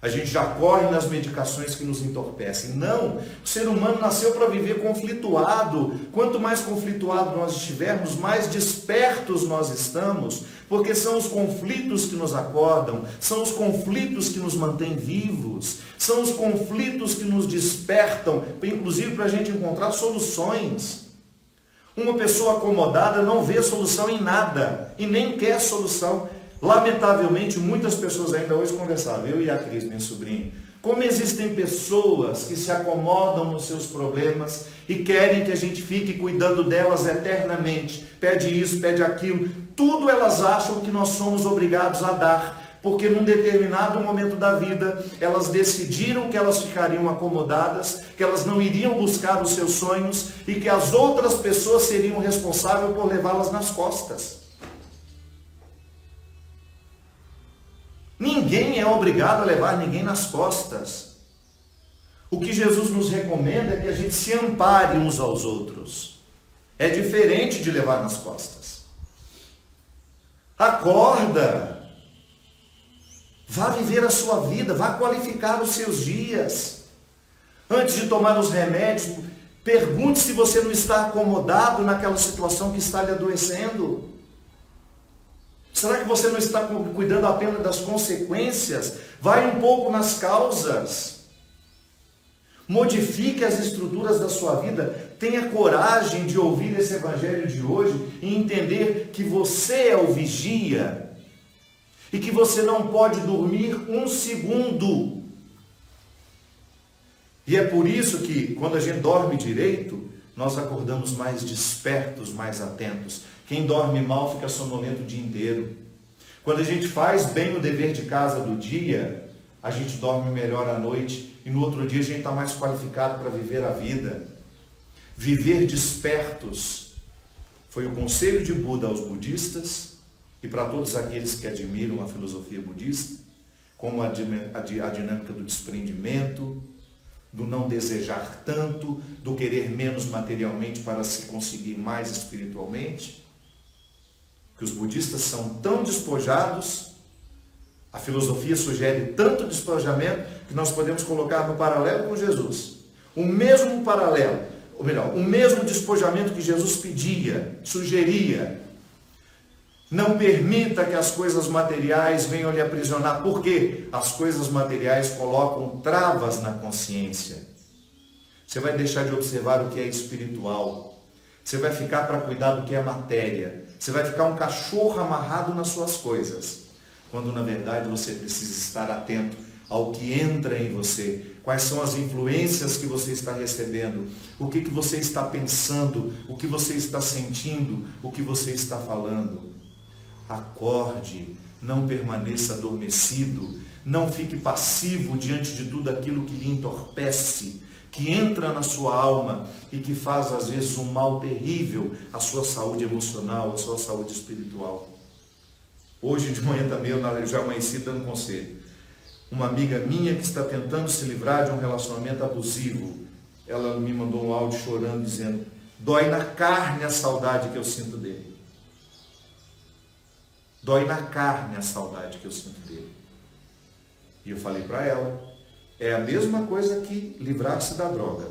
[SPEAKER 1] A gente já corre nas medicações que nos entorpecem. Não, o ser humano nasceu para viver conflituado. Quanto mais conflituado nós estivermos, mais despertos nós estamos, porque são os conflitos que nos acordam, são os conflitos que nos mantêm vivos, são os conflitos que nos despertam, inclusive para a gente encontrar soluções. Uma pessoa acomodada não vê solução em nada e nem quer solução. Lamentavelmente, muitas pessoas ainda hoje conversavam, eu e a Cris, minha sobrinha, como existem pessoas que se acomodam nos seus problemas e querem que a gente fique cuidando delas eternamente. Pede isso, pede aquilo. Tudo elas acham que nós somos obrigados a dar, porque num determinado momento da vida, elas decidiram que elas ficariam acomodadas, que elas não iriam buscar os seus sonhos e que as outras pessoas seriam responsáveis por levá-las nas costas. Ninguém é obrigado a levar ninguém nas costas. O que Jesus nos recomenda é que a gente se ampare uns aos outros. É diferente de levar nas costas. Acorda. Vá viver a sua vida, vá qualificar os seus dias. Antes de tomar os remédios, pergunte se você não está acomodado naquela situação que está lhe adoecendo. Será que você não está cuidando apenas das consequências? Vai um pouco nas causas. Modifique as estruturas da sua vida. Tenha coragem de ouvir esse evangelho de hoje e entender que você é o vigia e que você não pode dormir um segundo. E é por isso que, quando a gente dorme direito, nós acordamos mais despertos, mais atentos. Quem dorme mal fica sonolento o dia inteiro. Quando a gente faz bem o dever de casa do dia, a gente dorme melhor à noite e no outro dia a gente está mais qualificado para viver a vida. Viver despertos foi o conselho de Buda aos budistas e para todos aqueles que admiram a filosofia budista, como a dinâmica do desprendimento, do não desejar tanto, do querer menos materialmente para se conseguir mais espiritualmente. Que os budistas são tão despojados, a filosofia sugere tanto despojamento, que nós podemos colocar no paralelo com Jesus. O mesmo paralelo, ou melhor, o mesmo despojamento que Jesus pedia, sugeria. Não permita que as coisas materiais venham lhe aprisionar, porque as coisas materiais colocam travas na consciência. Você vai deixar de observar o que é espiritual. Você vai ficar para cuidar do que é matéria. Você vai ficar um cachorro amarrado nas suas coisas. Quando na verdade você precisa estar atento ao que entra em você. Quais são as influências que você está recebendo. O que você está pensando. O que você está sentindo. O que você está falando. Acorde. Não permaneça adormecido. Não fique passivo diante de tudo aquilo que lhe entorpece, que entra na sua alma e que faz às vezes um mal terrível à sua saúde emocional, à sua saúde espiritual. Hoje de manhã também eu já amanheci dando conselho. Uma amiga minha que está tentando se livrar de um relacionamento abusivo, ela me mandou um áudio chorando dizendo: dói na carne a saudade que eu sinto dele. Dói na carne a saudade que eu sinto dele. E eu falei para ela: é a mesma coisa que livrar-se da droga.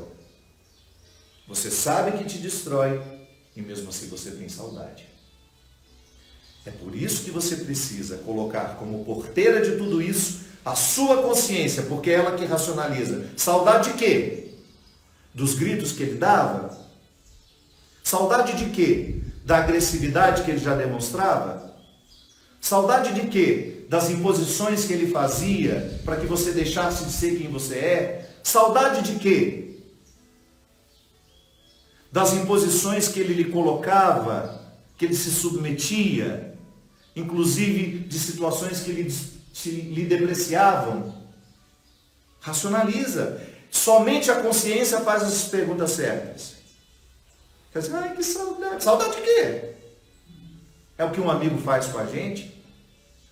[SPEAKER 1] Você sabe que te destrói e mesmo assim você tem saudade. É por isso que você precisa colocar como porteira de tudo isso a sua consciência, porque é ela que racionaliza. Saudade de quê? Dos gritos que ele dava? Saudade de quê? Da agressividade que ele já demonstrava? Saudade de quê? Das imposições que ele fazia para que você deixasse de ser quem você é? Saudade de quê? Das imposições que ele lhe colocava, que ele se submetia, inclusive de situações que lhe depreciavam. Racionaliza. Somente a consciência faz essas perguntas certas. Quer dizer, ai, que saudade. Saudade de quê? É o que um amigo faz com a gente?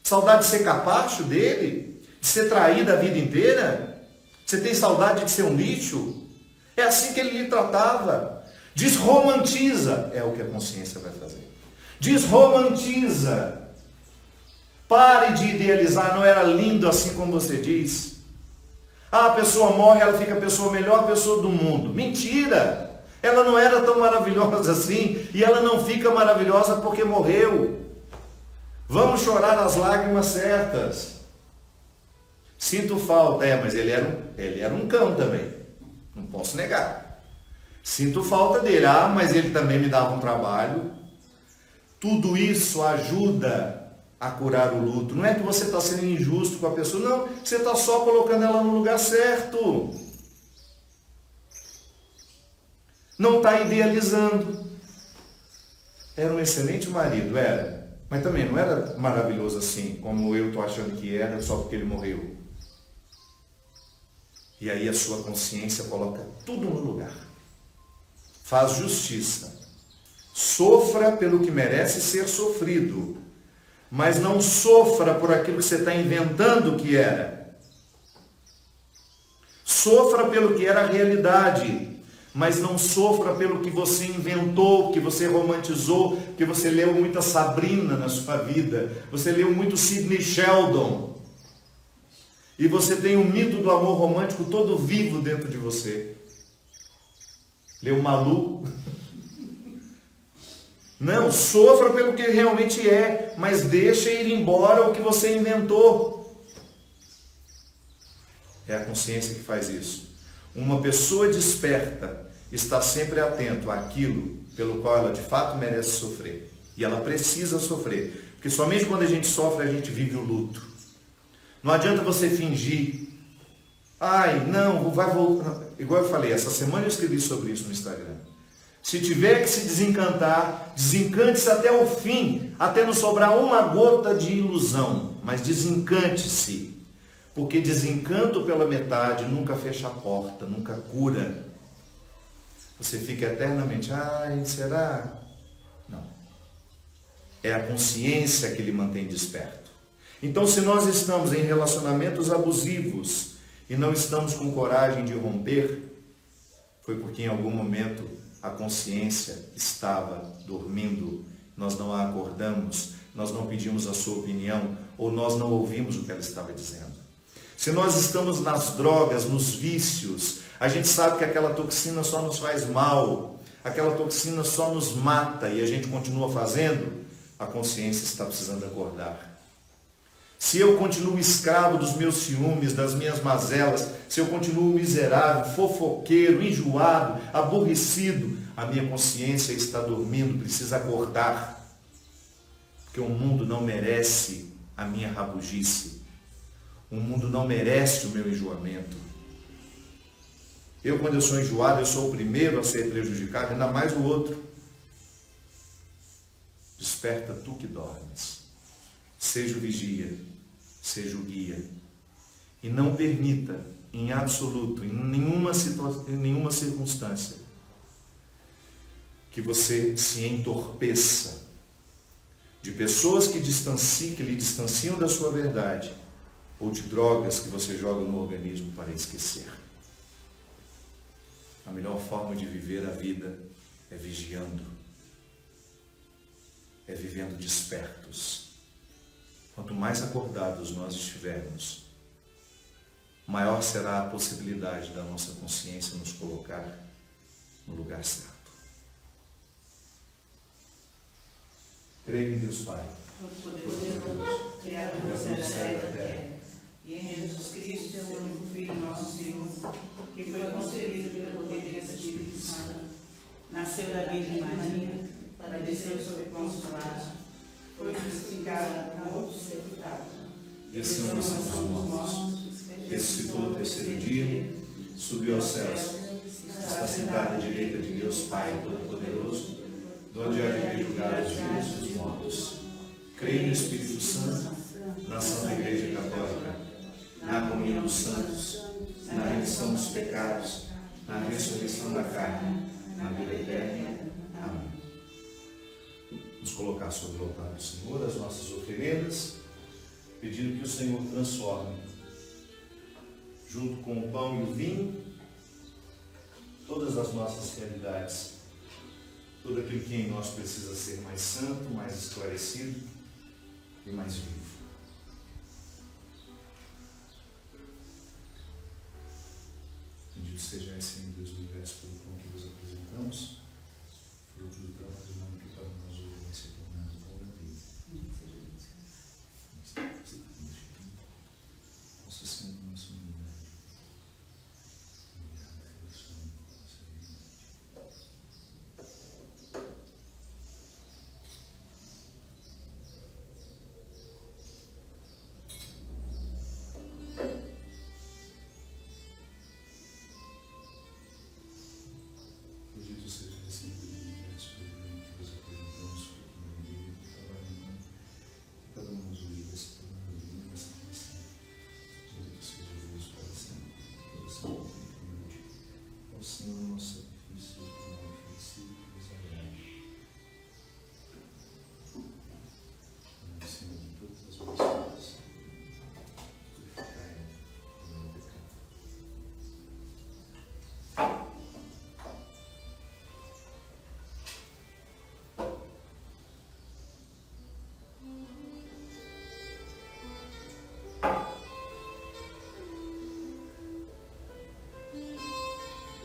[SPEAKER 1] Saudade de ser capacho dele? De ser traído a vida inteira? Você tem saudade de ser um lixo? É assim que ele lhe tratava. Desromantiza. É o que a consciência vai fazer. Desromantiza. Pare de idealizar. Não era lindo assim como você diz. Ah, a pessoa morre, ela fica a pessoa melhor pessoa do mundo. Mentira! Ela não era tão maravilhosa assim, e ela não fica maravilhosa porque morreu. Vamos chorar as lágrimas certas. Sinto falta, mas ele era um cão também, não posso negar. Sinto falta dele, mas ele também me dava um trabalho. Tudo isso ajuda a curar o luto. Não é que você está sendo injusto com a pessoa, não, você está só colocando ela no lugar certo. Não está idealizando. Era um excelente marido, era, mas também não era maravilhoso assim, como eu estou achando que era, só porque ele morreu. E aí a sua consciência coloca tudo no lugar. Faz justiça. Sofra pelo que merece ser sofrido. Mas não sofra por aquilo que você está inventando que era. Sofra pelo que era a realidade. Mas não sofra pelo que você inventou, que você romantizou, que você leu muita Sabrina na sua vida. Você leu muito Sidney Sheldon. E você tem o mito do amor romântico todo vivo dentro de você. Leu Malu? Não, sofra pelo que realmente é, mas deixa ir embora o que você inventou. É a consciência que faz isso. Uma pessoa desperta está sempre atento àquilo pelo qual ela de fato merece sofrer. E ela precisa sofrer. Porque somente quando a gente sofre, a gente vive o luto. Não adianta você fingir. Não, vai voltar. Igual eu falei, essa semana eu escrevi sobre isso no Instagram. Se tiver que se desencantar, desencante-se até o fim, até não sobrar uma gota de ilusão. Mas desencante-se. Porque desencanto pela metade nunca fecha a porta, nunca cura. Você fica eternamente, será? Não. É a consciência que lhe mantém desperto. Então, se nós estamos em relacionamentos abusivos e não estamos com coragem de romper, foi porque em algum momento a consciência estava dormindo, nós não a acordamos, nós não pedimos a sua opinião ou nós não ouvimos o que ela estava dizendo. Se nós estamos nas drogas, nos vícios, a gente sabe que aquela toxina só nos faz mal, aquela toxina só nos mata e a gente continua fazendo, a consciência está precisando acordar. Se eu continuo escravo dos meus ciúmes, das minhas mazelas, se eu continuo miserável, fofoqueiro, enjoado, aborrecido, a minha consciência está dormindo, precisa acordar. Porque o mundo não merece a minha rabugice. O mundo não merece o meu enjoamento. Eu, quando eu sou enjoado, eu sou o primeiro a ser prejudicado, ainda mais o outro. Desperta tu que dormes. Seja o vigia, seja o guia. E não permita, em absoluto, em nenhuma circunstância, que você se entorpeça de pessoas que lhe distanciam da sua verdade, ou de drogas que você joga no organismo para esquecer. A melhor forma de viver a vida é vigiando, é vivendo despertos. Quanto mais acordados nós estivermos, maior será a possibilidade da nossa consciência nos colocar no lugar certo. Creio em Deus Pai,
[SPEAKER 2] Todo-Poderoso, Criador do céu e da terra, e em Jesus Cristo, seu único Filho, nosso Senhor, que foi concebido pelo poder do Espírito Santo, nasceu da Virgem Maria, padeceu sob Pôncio Pilatos, foi crucificado, morto e sepultado.
[SPEAKER 1] desceu na São dos mortos, ressuscitou no terceiro dia, subiu aos céus, está sentado à direita de Deus Pai Todo-Poderoso, de onde há de vir julgar os vivos e os mortos. Creio no Espírito Santo, na Santa Igreja Católica, na comunhão dos santos, na remissão dos pecados, na ressurreição da carne, na vida eterna. Amém. Vamos colocar sobre o altar do Senhor as nossas oferendas, pedindo que o Senhor transforme, junto com o pão e o vinho, todas as nossas realidades, tudo aquilo que em nós precisa ser mais santo, mais esclarecido e mais vivo. Bendito seja esse Deus do universo pelo pão que vos apresentamos, fruto do trabalho humano que para nós hoje vai se tornando pão da vida. Nossa Senhora, nossa unidade. Obrigado pela sua nossa unidade. Bendito seja esse Deus do universo pelo pão que vos apresentamos, fruto da vida do trabalho humano que para nós hoje vai se tornando vida e salvação. Bendito seja Deus para sempre, pela sua eternidade. Ó Senhor, nosso sacrifício e o oferecido que vos agrade. Ó Senhor, de todas as vossas coisas, purificai o meu pecado.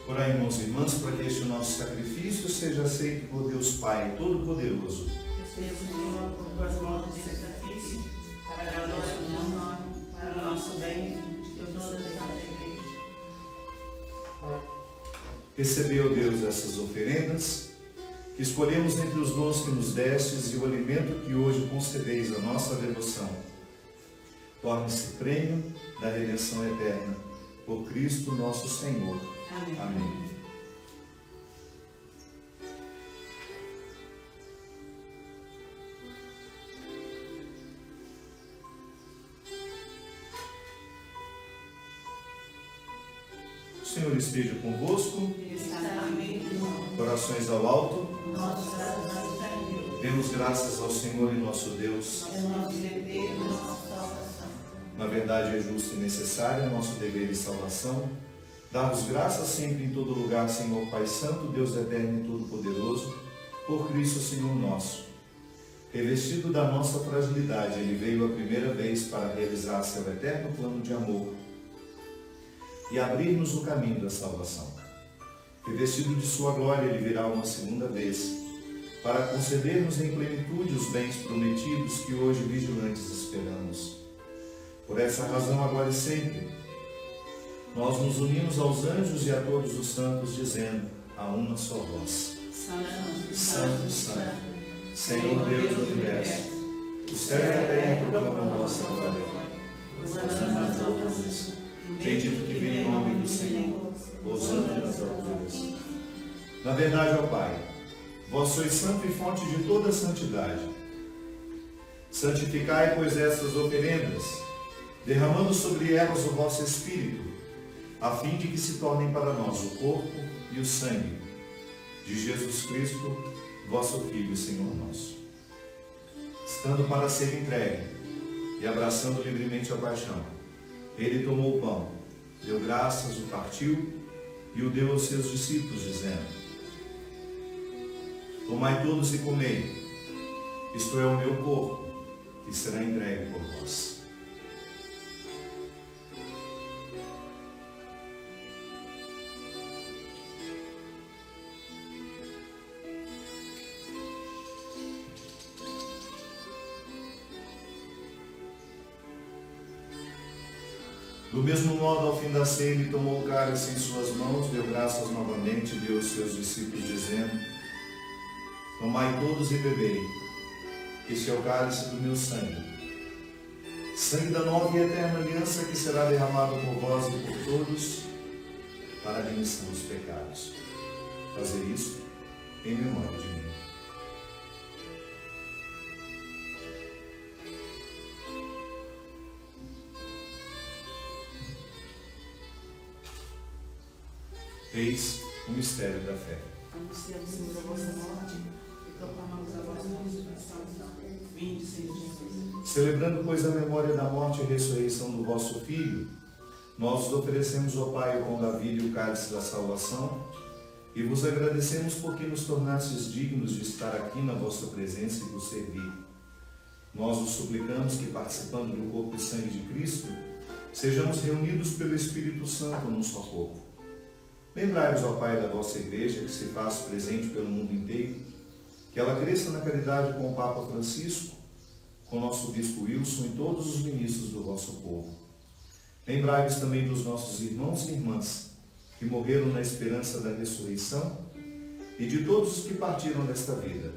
[SPEAKER 1] Orai, irmãos e irmãs, para que este nosso sacrifício seja aceito por Deus Pai Todo-Poderoso.
[SPEAKER 2] Receba, Senhor, por tuas mãos de sacrifício, para o nosso nome, para o nosso bem e de toda a igreja.
[SPEAKER 1] Recebeu, Deus, essas oferendas, que escolhemos entre os dons que nos destes e o alimento que hoje concedeis à nossa devoção. Torne-se prêmio da redenção eterna, por Cristo nosso Senhor.
[SPEAKER 2] Amém.
[SPEAKER 1] Amém. O Senhor esteja convosco,
[SPEAKER 2] Ele está no meio de nós.
[SPEAKER 1] corações ao alto,
[SPEAKER 2] Nossos corações para Deus.
[SPEAKER 1] demos graças ao Senhor e nosso Deus.
[SPEAKER 2] É o nosso dever e nossa salvação.
[SPEAKER 1] Na verdade, é justo e necessário, é nosso dever e salvação, dar-vos graças sempre em todo lugar, Senhor Pai Santo, Deus eterno e todo-poderoso, por Cristo, Senhor nosso. Revestido da nossa fragilidade, Ele veio a primeira vez para realizar seu eterno plano de amor e abrir-nos o caminho da salvação. Revestido de sua glória, Ele virá uma segunda vez, para conceder-nos em plenitude os bens prometidos que hoje vigilantes esperamos. Por essa razão, agora e sempre, nós nos unimos aos anjos e a todos os santos, dizendo a uma só voz:
[SPEAKER 2] Santo,
[SPEAKER 1] Santo, Santo, Senhor Deus do universo, o céu e a terra proclamam a vossa glória. Hosana nas alturas, bendito que vem em nome do Senhor, hosana nas alturas. Na verdade, ó Pai, vós sois santo e fonte de toda santidade. Santificai, pois, estas oferendas, derramando sobre elas o vosso Espírito, a fim de que se tornem para nós o corpo e o sangue de Jesus Cristo, vosso Filho e Senhor nosso. Estando para ser entregue e abraçando livremente a paixão, Ele tomou o pão, deu graças, o partiu e o deu aos seus discípulos, dizendo: Tomai todos e comei, isto é o meu corpo, que será entregue por vós. Do mesmo modo, ao fim da ceia, Ele tomou o cálice em suas mãos, deu graças novamente e deu aos seus discípulos, dizendo: Tomai todos e bebei, este é o cálice do meu sangue, sangue da nova e eterna aliança, que será derramado por vós e por todos, para a remissão dos pecados. Fazer isso em memória de mim. Eis o mistério da fé.
[SPEAKER 2] Anunciamos, Senhor, a vossa morte e proclamamos a vossa ressurreição. Vinde, Senhor Jesus.
[SPEAKER 1] Celebrando, pois, a memória da morte e ressurreição do vosso Filho, nós vos oferecemos, ó Pai, o pão da vida e o cálice da salvação, e vos agradecemos porque nos tornastes dignos de estar aqui na vossa presença e vos servir. Nós vos suplicamos que, participando do corpo e sangue de Cristo, sejamos reunidos pelo Espírito Santo num só corpo. Lembrai-vos, ó Pai, da vossa Igreja, que se faz presente pelo mundo inteiro, que ela cresça na caridade com o Papa Francisco, com o nosso Bispo Wilson e todos os ministros do vosso povo. Lembrai-vos também dos nossos irmãos e irmãs, que morreram na esperança da ressurreição, e de todos os que partiram desta vida.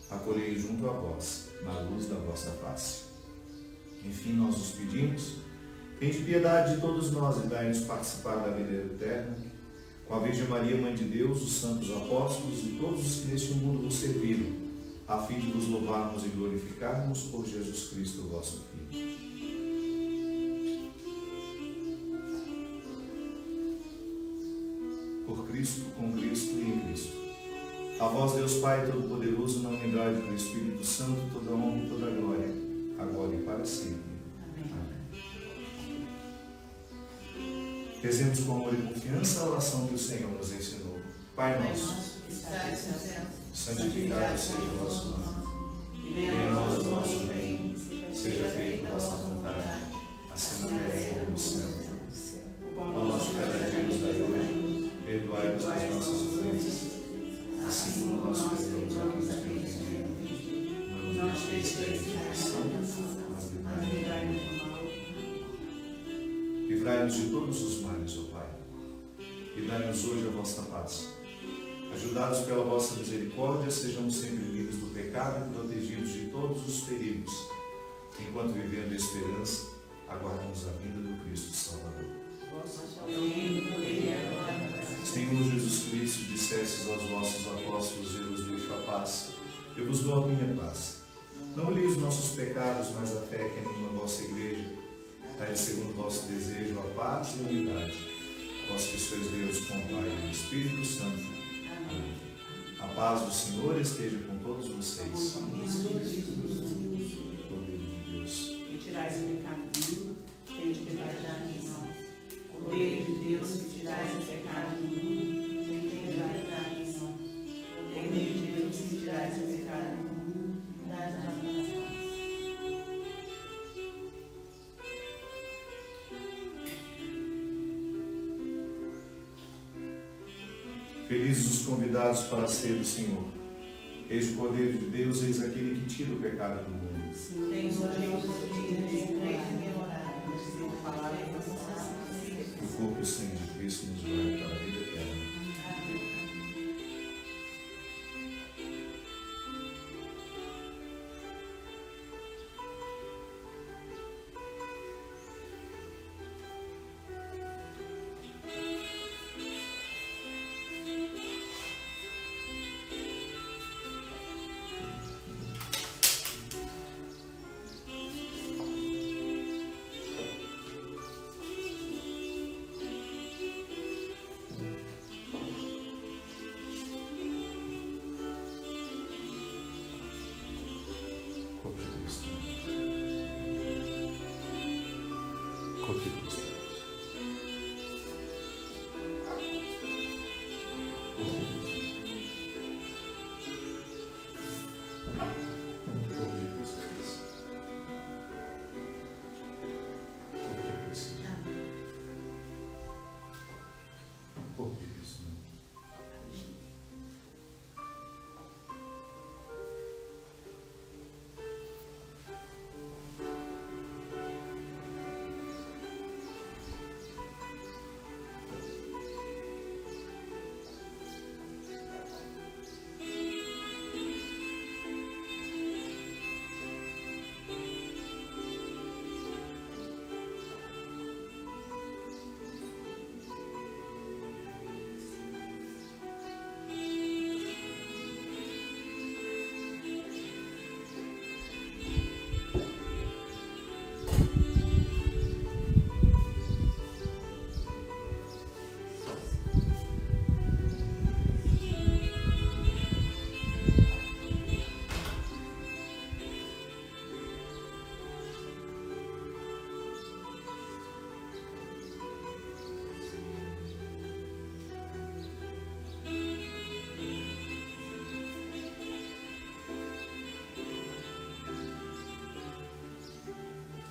[SPEAKER 1] Acolhei junto a vós, na luz da vossa face. Enfim, nós os pedimos, tende piedade de todos nós e dai-nos participar da vida eterna, com a Virgem Maria, Mãe de Deus, os santos apóstolos e todos os que neste mundo nos serviram, a fim de vos louvarmos e glorificarmos por Jesus Cristo, vosso Filho. Por Cristo, com Cristo e em Cristo. A vós, Deus Pai Todo-Poderoso, na unidade do Espírito Santo, toda honra e toda glória, agora e para sempre. Amém. Rezemos com amor e confiança a oração que o Senhor nos ensinou. Pai nosso,
[SPEAKER 2] que estais no céu,
[SPEAKER 1] santificado seja o vosso nome. Venha a nós o vosso reino, seja feita a vossa vontade, assim na terra como no céu. O pão nosso de cada dia nos dai hoje, perdoai-nos as nossas ofensas, assim como nós perdoamos a quem nos tem ofendido. Não nos deixeis cair em tentação, mas livrai-nos do mal. Livrai-nos de todos os males, ó Pai, e dai-nos hoje a vossa paz. Ajudados pela vossa misericórdia, sejamos sempre livres do pecado e protegidos de todos os perigos, enquanto vivendo a esperança, aguardamos a vinda do Cristo Salvador. Senhor Jesus Cristo, dissestes aos vossos apóstolos: eu vos deixo a paz, eu vos dou a minha paz. Não olheis os nossos pecados, mas a fé que anima a vossa Igreja. Dai segundo o vosso desejo a paz e a unidade. Vós que sois Deus com o Pai e o Espírito Santo. Amém. A paz do Senhor esteja com todos vocês. Poder de Deus.
[SPEAKER 3] Retirais o pecado do mundo, tende piedade de nós.
[SPEAKER 2] Poder de Deus, que tirais o pecado do mundo, tende piedade de nós. Poder de Deus, que tirais o pecado do mundo, dai a nós.
[SPEAKER 1] Felizes os convidados para a ceia do Senhor. Eis o poder de Deus, eis aquele que tira o pecado do mundo.
[SPEAKER 2] Tens o Deus de memorar, a palavra e a
[SPEAKER 1] O corpo e o sangue de Cristo nos leva para a vida eterna. Corpo de Cristo. Corpo de Cristo.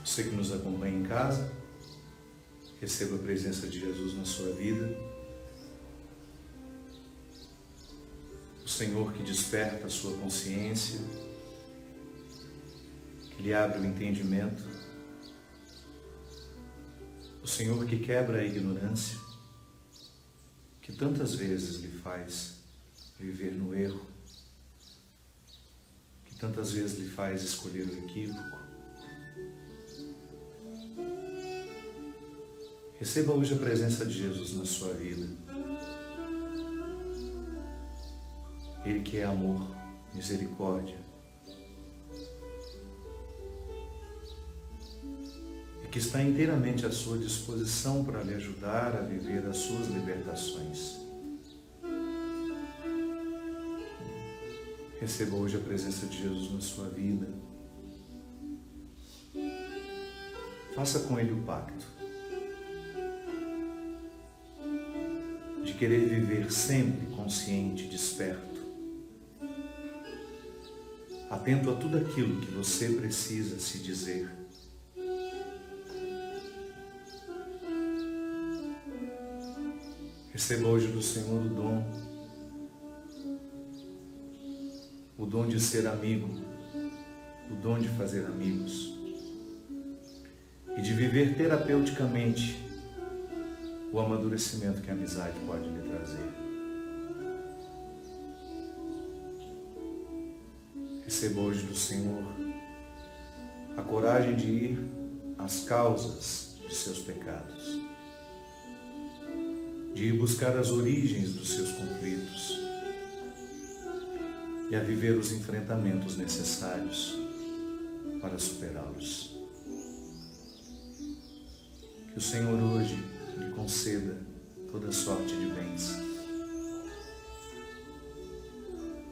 [SPEAKER 1] Você que nos acompanha em casa, receba a presença de Jesus na sua vida Senhor que desperta a sua consciência, que lhe abre o entendimento, o Senhor que quebra a ignorância, que tantas vezes lhe faz viver no erro, que tantas vezes lhe faz escolher o equívoco. Receba hoje a presença de Jesus na sua vida. Ele que é amor, misericórdia, e que está inteiramente à sua disposição para lhe ajudar a viver as suas libertações. Receba hoje a presença de Jesus na sua vida. Faça com Ele o pacto de querer viver sempre consciente, desperto, atento a tudo aquilo que você precisa se dizer. Receba hoje do Senhor o dom de ser amigo, o dom de fazer amigos e de viver terapeuticamente o amadurecimento que a amizade pode lhe trazer. Receba hoje do Senhor a coragem de ir às causas de seus pecados, de ir buscar as origens dos seus conflitos e a viver os enfrentamentos necessários para superá-los. Que o Senhor hoje lhe conceda toda sorte de bens.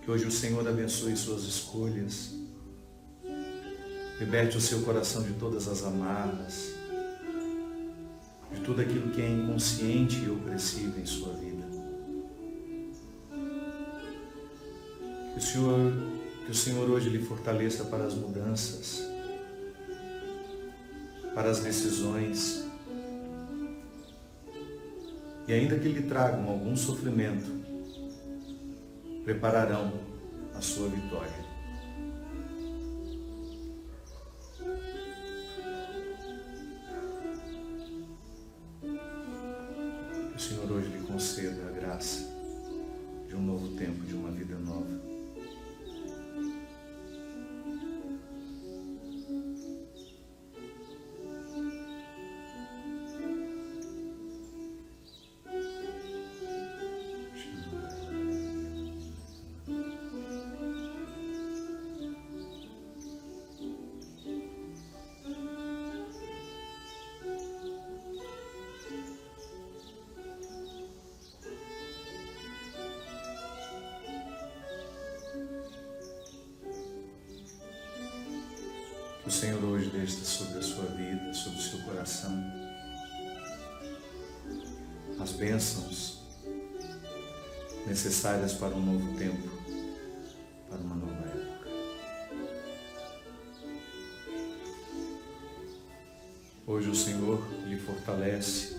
[SPEAKER 1] Que hoje o Senhor abençoe suas escolhas, liberte o seu coração de todas as amarras, de tudo aquilo que é inconsciente e opressivo em sua vida. Que o Senhor hoje lhe fortaleça para as mudanças, para as decisões, e ainda que lhe tragam algum sofrimento, prepararão a sua vitória. Que o Senhor hoje lhe conceda a graça de um novo tempo, de uma vida nova. Que o Senhor hoje deixe sobre a sua vida, sobre o seu coração, as bênçãos necessárias para um novo tempo, para uma nova época. Hoje o Senhor lhe fortalece,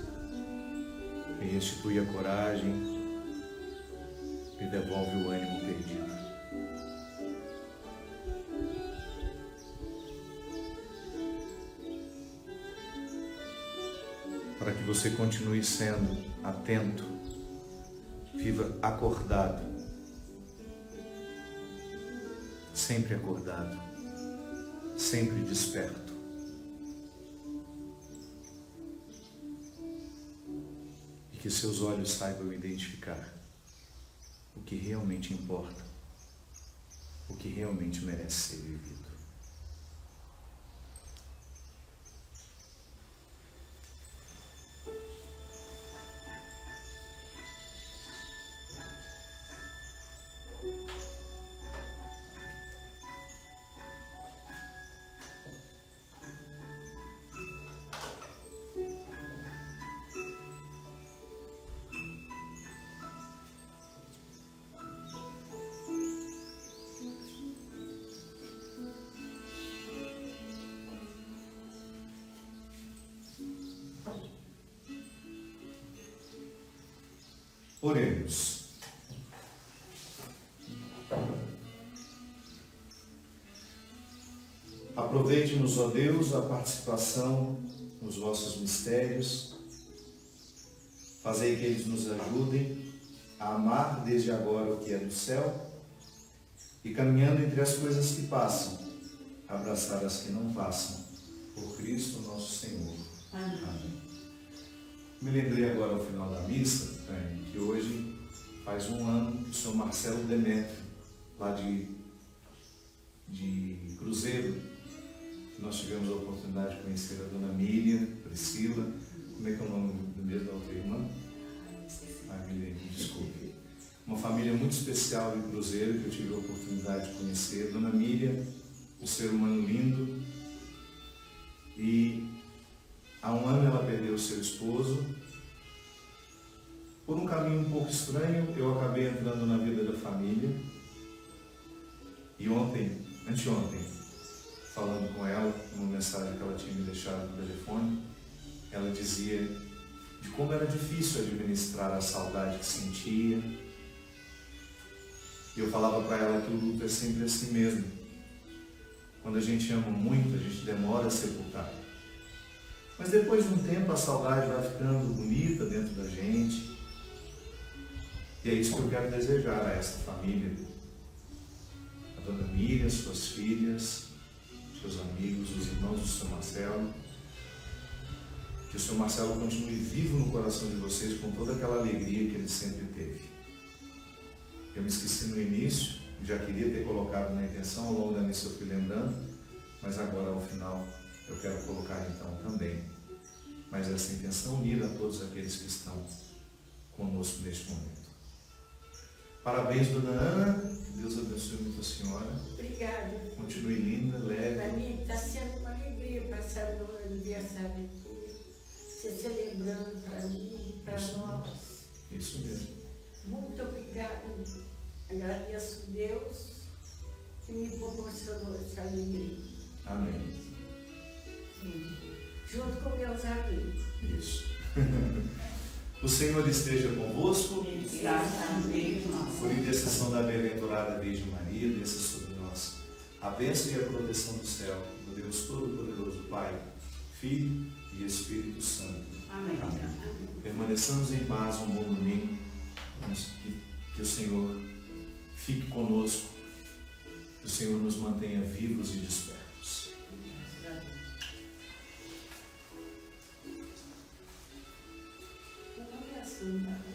[SPEAKER 1] lhe restitui a coragem, lhe devolve o ânimo perdido. Para que você continue sendo atento, viva acordado, sempre desperto. E que seus olhos saibam identificar o que realmente importa, o que realmente merece ser vivido. Oremos. Concede-nos, ó Deus, a participação nos vossos mistérios. Fazei que eles nos ajudem a amar desde agora o que é do céu e, caminhando entre as coisas que passam, abraçar as que não passam. Por Cristo nosso Senhor. Amém. Me lembrei agora ao final da missa, que hoje faz um ano que o senhor Marcelo Demetrio, lá de Cruzeiro, nós tivemos a oportunidade de conhecer a dona Miriam, Priscila. Como é que é o nome do mesmo da outra irmã? Miriam, desculpe. Uma família muito especial de Cruzeiro que eu tive a oportunidade de conhecer. Dona Miriam, um ser humano lindo. E há um ano ela perdeu o seu esposo. Por um caminho um pouco estranho, eu acabei entrando na vida da família. E anteontem, falando com ela, uma mensagem que ela tinha me deixado no telefone, ela dizia de como era difícil administrar a saudade que sentia. E eu falava para ela que o luto é sempre assim mesmo. Quando a gente ama muito, a gente demora a sepultar. Mas depois de um tempo a saudade vai ficando bonita dentro da gente. E é isso que eu quero desejar a esta família. A dona Miriam, suas filhas, seus amigos, os irmãos do Sr. Marcelo. Que o Sr. Marcelo continue vivo no coração de vocês com toda aquela alegria que ele sempre teve. Eu me esqueci no início, já queria ter colocado na intenção, ao longo da missa eu fui lembrando, mas agora ao final eu quero colocar então também. Mas essa intenção unida a todos aqueles que estão conosco neste momento. Parabéns, dona Ana. Deus abençoe muito a senhora.
[SPEAKER 4] Obrigada.
[SPEAKER 1] Continue linda, leve.
[SPEAKER 4] Para mim está sendo uma alegria passar no aniversário aqui, você celebrando para mim, para nós.
[SPEAKER 1] Isso mesmo.
[SPEAKER 4] Muito obrigada. Agradeço a Deus que me proporcionou essa alegria.
[SPEAKER 1] Amém.
[SPEAKER 4] Junto com meus amigos.
[SPEAKER 1] Isso. O Senhor esteja convosco. Por intercessão da bem-aventurada Virgem Maria, desça sobre nós a bênção e a proteção do céu, do Deus Todo-Poderoso, Pai, Filho e Espírito Santo.
[SPEAKER 3] Amém.
[SPEAKER 1] Permaneçamos em paz, um bom domingo. Que o Senhor fique conosco, que o Senhor nos mantenha vivos e despertos.
[SPEAKER 4] Não é assim, não.